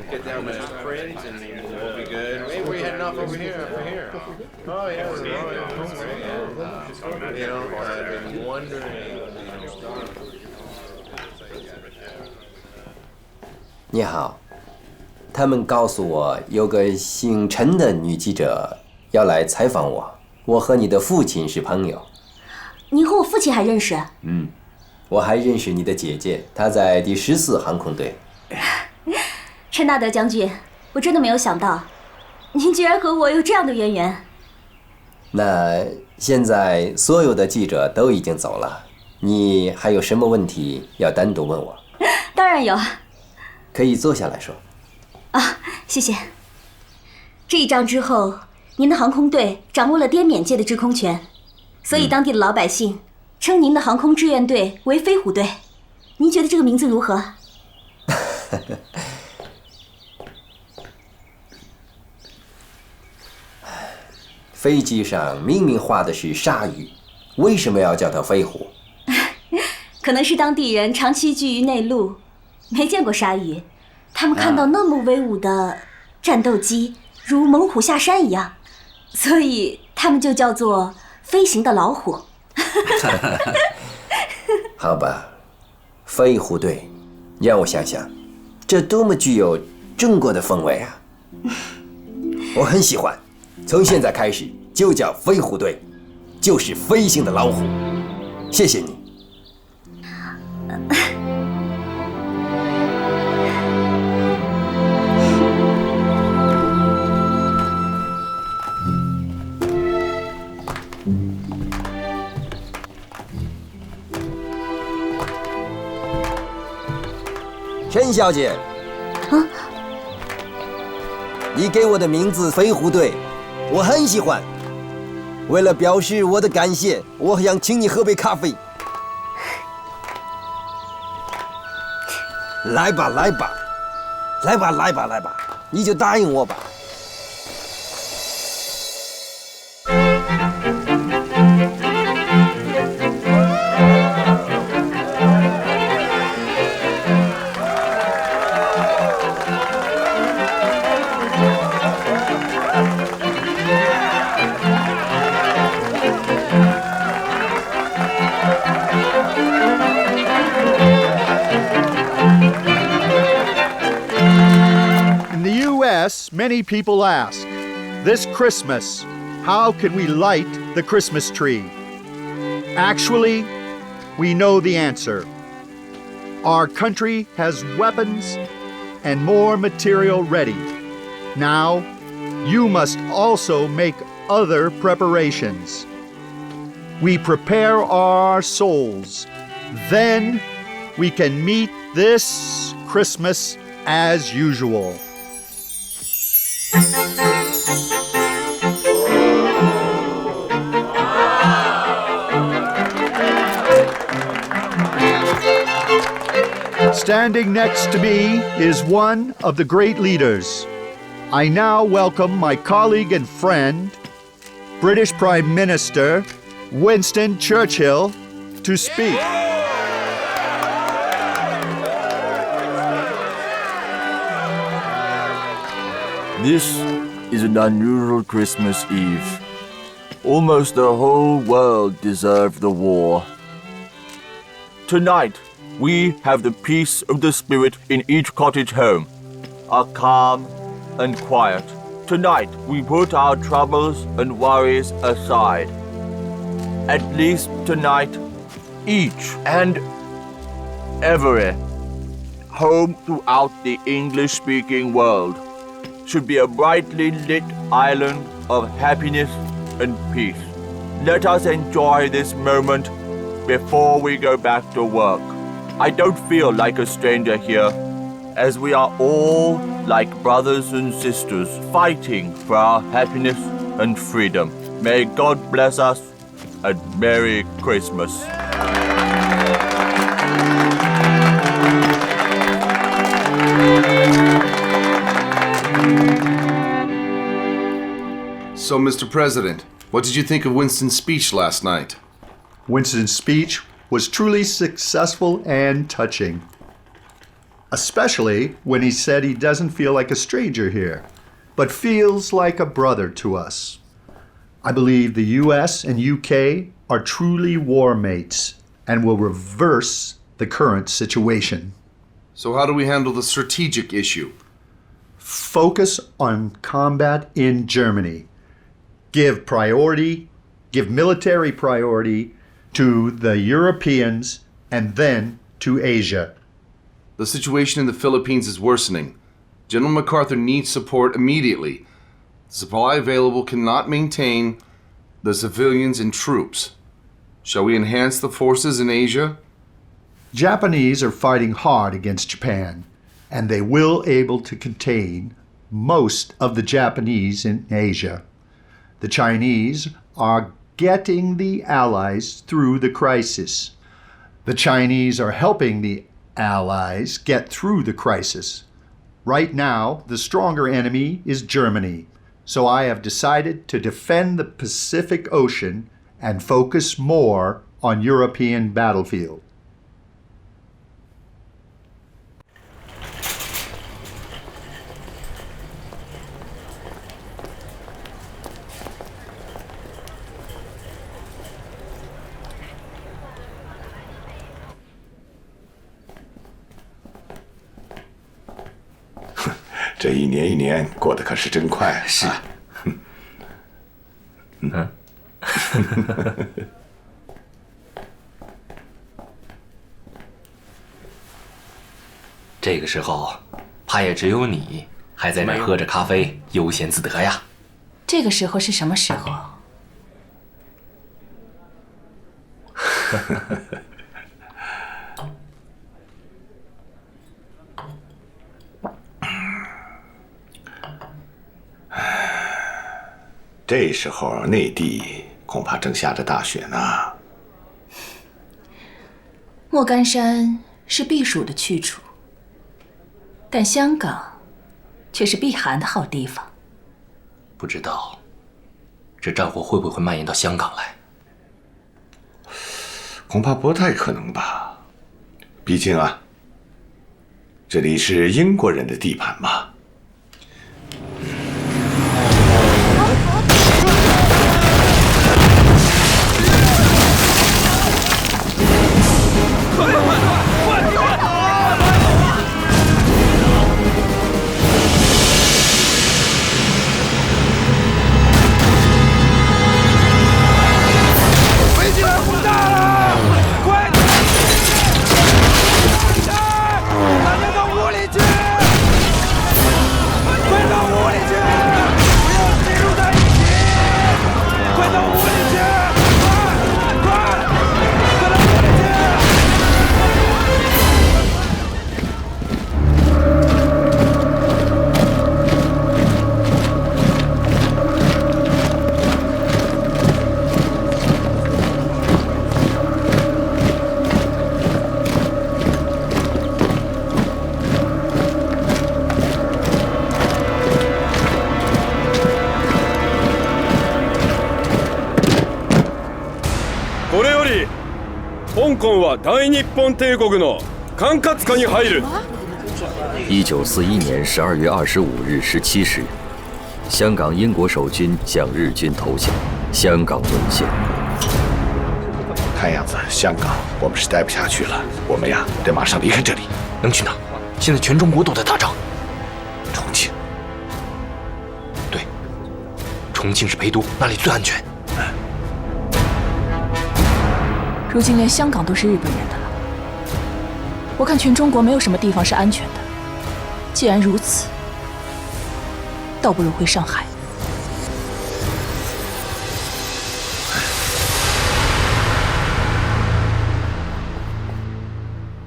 get down with friends and we'll be good. Maybe we had enough over here. Oh yeah, you know, I've been wondering.
你好，他们告诉我有个姓陈的女记者要来采访我。我和你的父亲是朋友。
您和我父亲还认识？
我还认识你的姐姐，她在第14航空队。
陈纳德将军，我真的没有想到，您居然和我有这样的渊源。
那现在所有的记者都已经走了，你还有什么问题要单独问我？
当然有。
可以坐下来说。
啊，谢谢。这一仗之后，您的航空队掌握了滇缅界的制空权，所以当地的老百姓称您的航空志愿队为飞虎队。您觉得这个名字如何？
飞机上明明画的是鲨鱼，为什么要叫它飞虎？
可能是当地人长期居于内陆，没见过鲨鱼，他们看到那么威武的战斗机，如猛虎下山一样，所以他们就叫做飞行的老虎。
好吧，飞虎队，让我想想，这多么具有中国的风味啊！我很喜欢，从现在开始就叫飞虎队。就是飞行的老虎。谢谢你。陈小姐，你给我的名字飞虎队，我很喜欢。为了表示我的感谢，我想请你喝杯咖啡。来吧，来吧，来吧，来吧，来吧，你就答应我吧。
Many people ask, this Christmas, how can we light the Christmas tree? Actually, we know the answer. Our country has weapons and more material ready. Now, you must also make other preparations. We prepare our souls. Then we can meet this Christmas as usual. Standing next to me is one of the great leaders. I now welcome my colleague and friend, British Prime Minister Winston Churchill, to speak.
This is an unusual Christmas Eve. Almost the whole world deserved the war. Tonight, we have the peace of the spirit in each cottage home, are calm and quiet. Tonight, we put our troubles and worries aside. At least tonight, each and every home throughout the English-speaking world should be a brightly lit island of happiness and peace. Let us enjoy this moment before we go back to work. I don't feel like a stranger here, as we are all like brothers and sisters fighting for our happiness and freedom. May God bless us, and Merry Christmas.
So, Mr. President, what did you think of Winston's speech last night?
Winston's speech was truly successful and touching, especially when he said he doesn't feel like a stranger here, but feels like a brother to us. I believe the US and UK are truly war mates and will reverse the current situation.
So how do we handle the strategic issue?
Focus on combat in Germany. Give military priority to the Europeans and then to Asia.
The situation in the Philippines is worsening. General MacArthur needs support immediately. The supply available cannot maintain the civilians and troops. Shall we enhance the forces in Asia?
Japanese are fighting hard against Japan, and they will able to contain most of the Japanese in Asia. The Chinese are getting the Allies through the crisis. The Chinese are helping the Allies get through the crisis. Right now, the stronger enemy is Germany, so I have decided to defend the Pacific Ocean and focus more on European battlefield.
Huh. 这一年一年过得可是真快啊！是。
这个时候，怕也只有你还在那喝着咖啡，悠闲自得呀。
这个时候是什么时候？
这时候内地恐怕正下着大雪呢。
莫干山是避暑的去处，但香港却是避寒的好地方。
不知道这战火会不会蔓延到香港来？
恐怕不太可能吧。毕竟啊，这里是英国人的地盘嘛。
香港は大日本帝国の管轄下に入る。
1941年12月25日17时，香港英国守军向日军投降，香港沦陷。
看样子香港我们是待不下去了，我们呀得马上离开这里。
能去哪？现在全中国都在打仗。
重庆。
对，重庆是陪都，那里最安全。
如今连香港都是日本人的了，我看全中国没有什么地方是安全的。既然如此，倒不如回上海。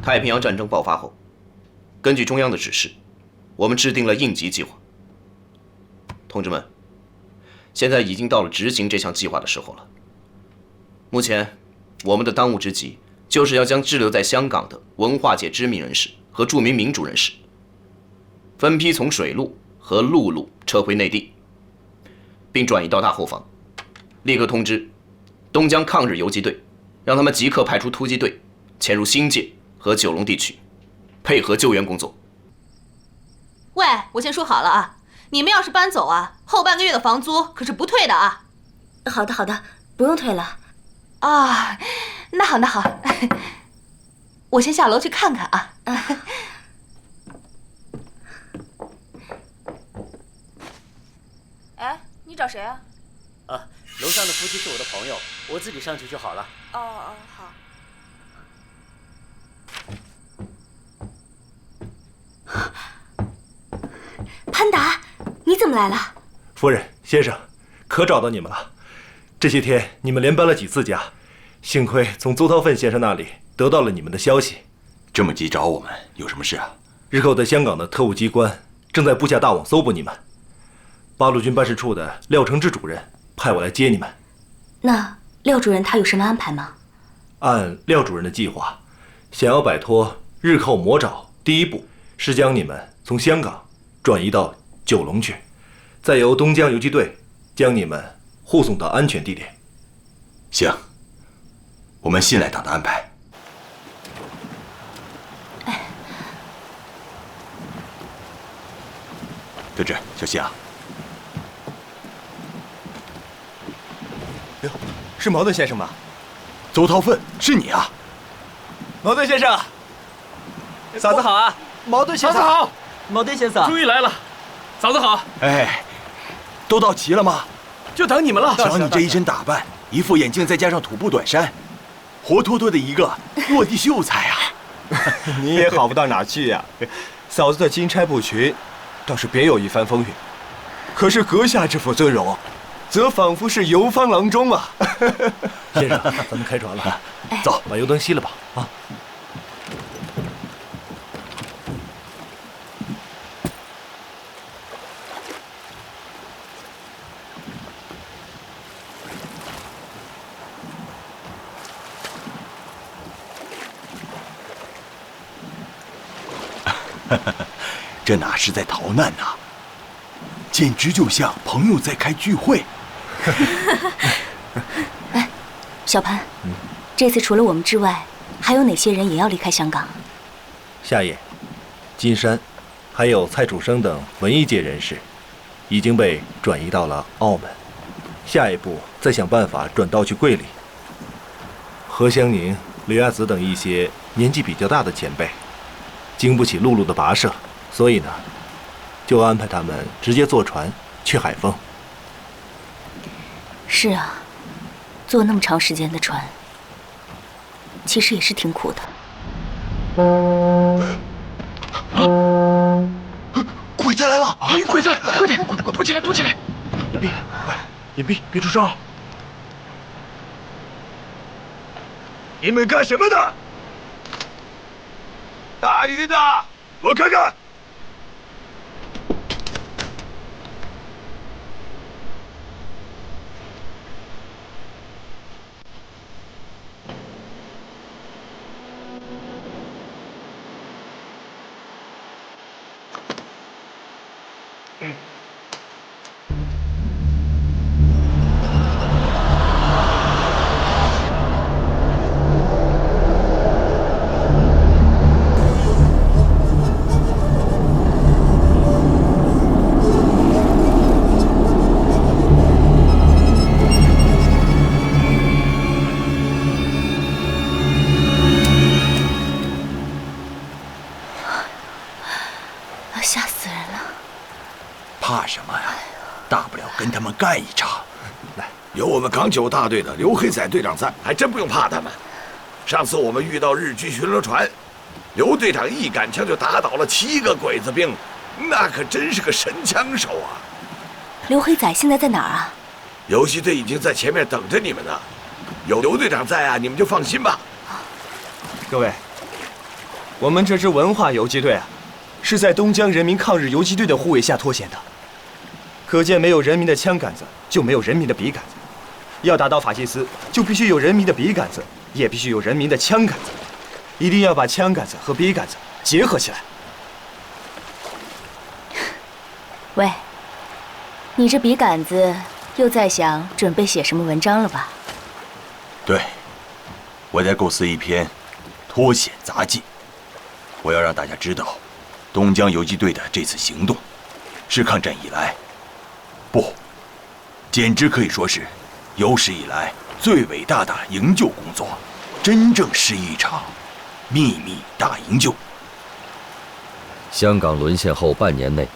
太平洋战争爆发后，根据中央的指示，我们制定了应急计划。同志们，现在已经到了执行这项计划的时候了。目前，我们的当务之急就是要将滞留在香港的文化界知名人士和著名民主人士，分批从水路和陆路撤回内地，并转移到大后方。立刻通知东江抗日游击队，让他们即刻派出突击队潜入新界和九龙地区，配合救援工作。
喂，我先说好了啊，你们要是搬走啊，后半个月的房租可是不退的啊。
好的，好的，不用退了。
啊，那好，那好，我先下楼去看看啊。
哎，你找谁啊？
啊，楼上的夫妻是我的朋友，我自己上去就好了。
哦哦，好。
潘达，你怎么来了？
夫人，先生，可找到你们了。这些天你们连搬了几次家，幸亏从邹韬奋先生那里得到了你们的消息。
这么急找我们，有什么事啊？
日后在香港的特务机关正在布下大网搜捕你们。八路军办事处的廖承志主任派我来接你们。
那廖主任他有什么安排吗？
按廖主任的计划，想要摆脱日寇魔爪，第一步是将你们从香港转移到九龙去，再由东江游击队将你们护送到安全地点。
行，我们信赖党的安排。德志，小心啊！
哟，是矛盾先生吗？
邹韬奋，是你啊！
矛盾先生，
嫂子好啊！
矛盾先生，
嫂子好！矛盾先生，终于来了，嫂子好！
哎，都到齐了吗？
就等你们了。
瞧你这一身打扮，
一副眼镜再加上土布短衫，活脱脱的一个落地秀才啊！
你也好不到哪去呀、嫂子的金钗布裙倒是别有一番风韵，可是阁下这副尊容，则仿佛是游方郎中啊！
先生，咱们开船了，走，把油灯熄了吧。啊。
这哪是在逃难呐、简直就像朋友在开聚会。
哎，小潘，这次除了我们之外，还有哪些人也要离开香港？
夏野、金山，还有蔡楚生等文艺界人士，已经被转移到了澳门。下一步再想办法转到去桂里。何香凝、刘亚子等一些年纪比较大的前辈，经不起陆路的跋涉，所以呢，就安排他们直接坐船去海丰。
是啊，坐那么长时间的船，其实也是挺苦的。
鬼子来了！鬼子，快点，快躲起来，躲起来！
隐蔽，隐蔽，别出声！
你们干什么的？大一点的，我看看。
吓死人了！
怕什么呀？大不了跟他们干一场。来，有我们港九大队的刘黑仔队长在，还真不用怕他们。上次我们遇到日军巡逻船，刘队长一杆枪就打倒了7个鬼子兵，那可真是个神枪手啊！
刘黑仔现在在哪儿啊？
游击队已经在前面等着你们呢，有刘队长在啊，你们就放心吧。
各位，我们这支文化游击队啊，是在东江人民抗日游击队的护卫下脱险的。可见没有人民的枪杆子，就没有人民的笔杆子。要打倒法西斯，就必须有人民的笔杆子，也必须有人民的枪杆子。一定要把枪杆子和笔杆子结合起来。
喂，你这笔杆子又在想准备写什么文章了吧？
对，我在构思一篇脱险杂记。我要让大家知道，东江游击队的这次行动，是抗战以来，不，简直可以说是有史以来最伟大的营救工作，真正是一场秘密大营救。
香港沦陷后半年内，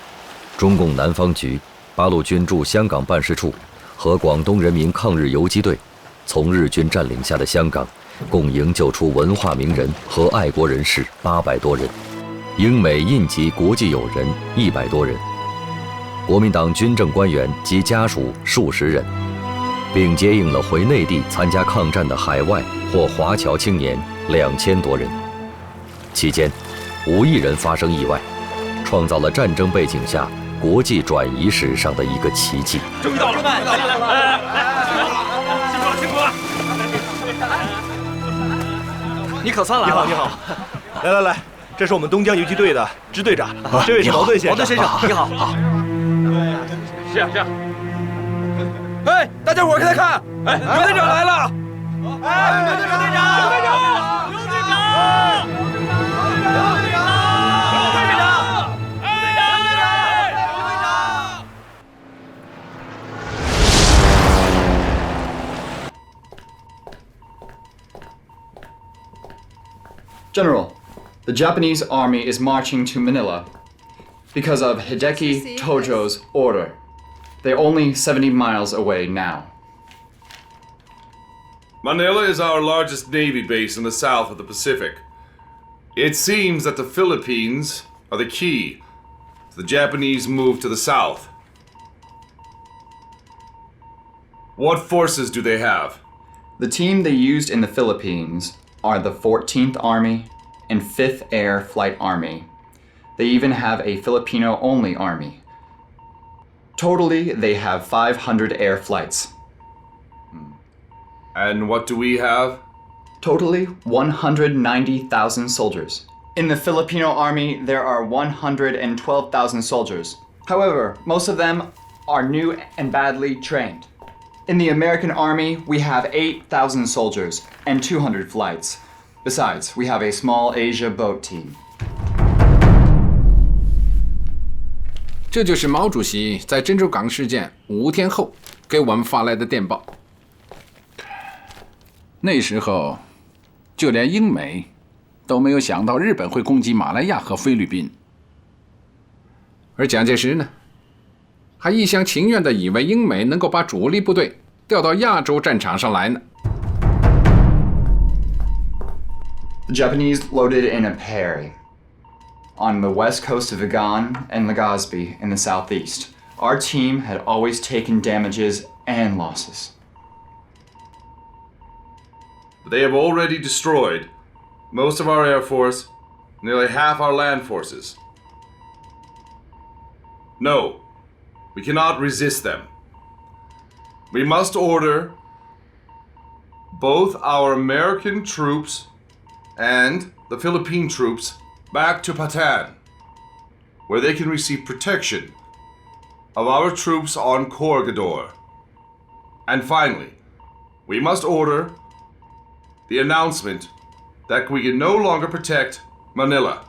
中共南方局、八路军驻香港办事处和广东人民抗日游击队，从日军占领下的香港，共营救出文化名人和爱国人士800多人，英美印籍国际友人100多人，国民党军政官员及家属数十人，并接应了回内地参加抗战的海外或华侨青年2000多人。期间，5亿人发生意外，创造了战争背景下国际转移史上的一个奇迹。
终于到了！来，辛苦了，辛苦了！
你可算来了！你好，来，这是我们东江游击队的支队长，这位是毛队先生。
毛队先生，你好。好。是。
哎，大家伙快看！哎，刘队长来了！
哎，刘队长！General,
the Japanese army is marching to Manila because of Hideki Tojo's order. They're only 70 miles away now.
Manila is our largest Navy base in the south of the Pacific. It seems that the Philippines are the key to the Japanese move to the south. What forces do they have?
The team they used in the Philippines are the 14th Army and 5th Air Flight Army. They even have a Filipino-only army. Totally, they have 500 air flights.
And what do we have?
Totally, 190,000 soldiers. In the Filipino army, there are 112,000 soldiers. However, most of them are new and badly trained. In the American army, we have 8,000 soldiers and 200 flights. Besides, we have a small Asia boat team.
这就是毛主席在珍珠港事件5天后给我们发来的电报。那时候，就连英美都没有想到日本会攻击马来亚和菲律宾，而蒋介石呢，还一厢情愿地以为英美能够把主力部队调到亚洲战场上来呢。
The Japanese loaded in a Perry on the west coast of Vigan and Legazpi in the southeast. Our team had always taken damages and losses.
They have already destroyed most of our air force, nearly half our land forces. No, we cannot resist them. We must order both our American troops and the Philippine troops back to Patan, where they can receive protection of our troops on Corregidor. And finally, we must order the announcement that we can no longer protect Manila.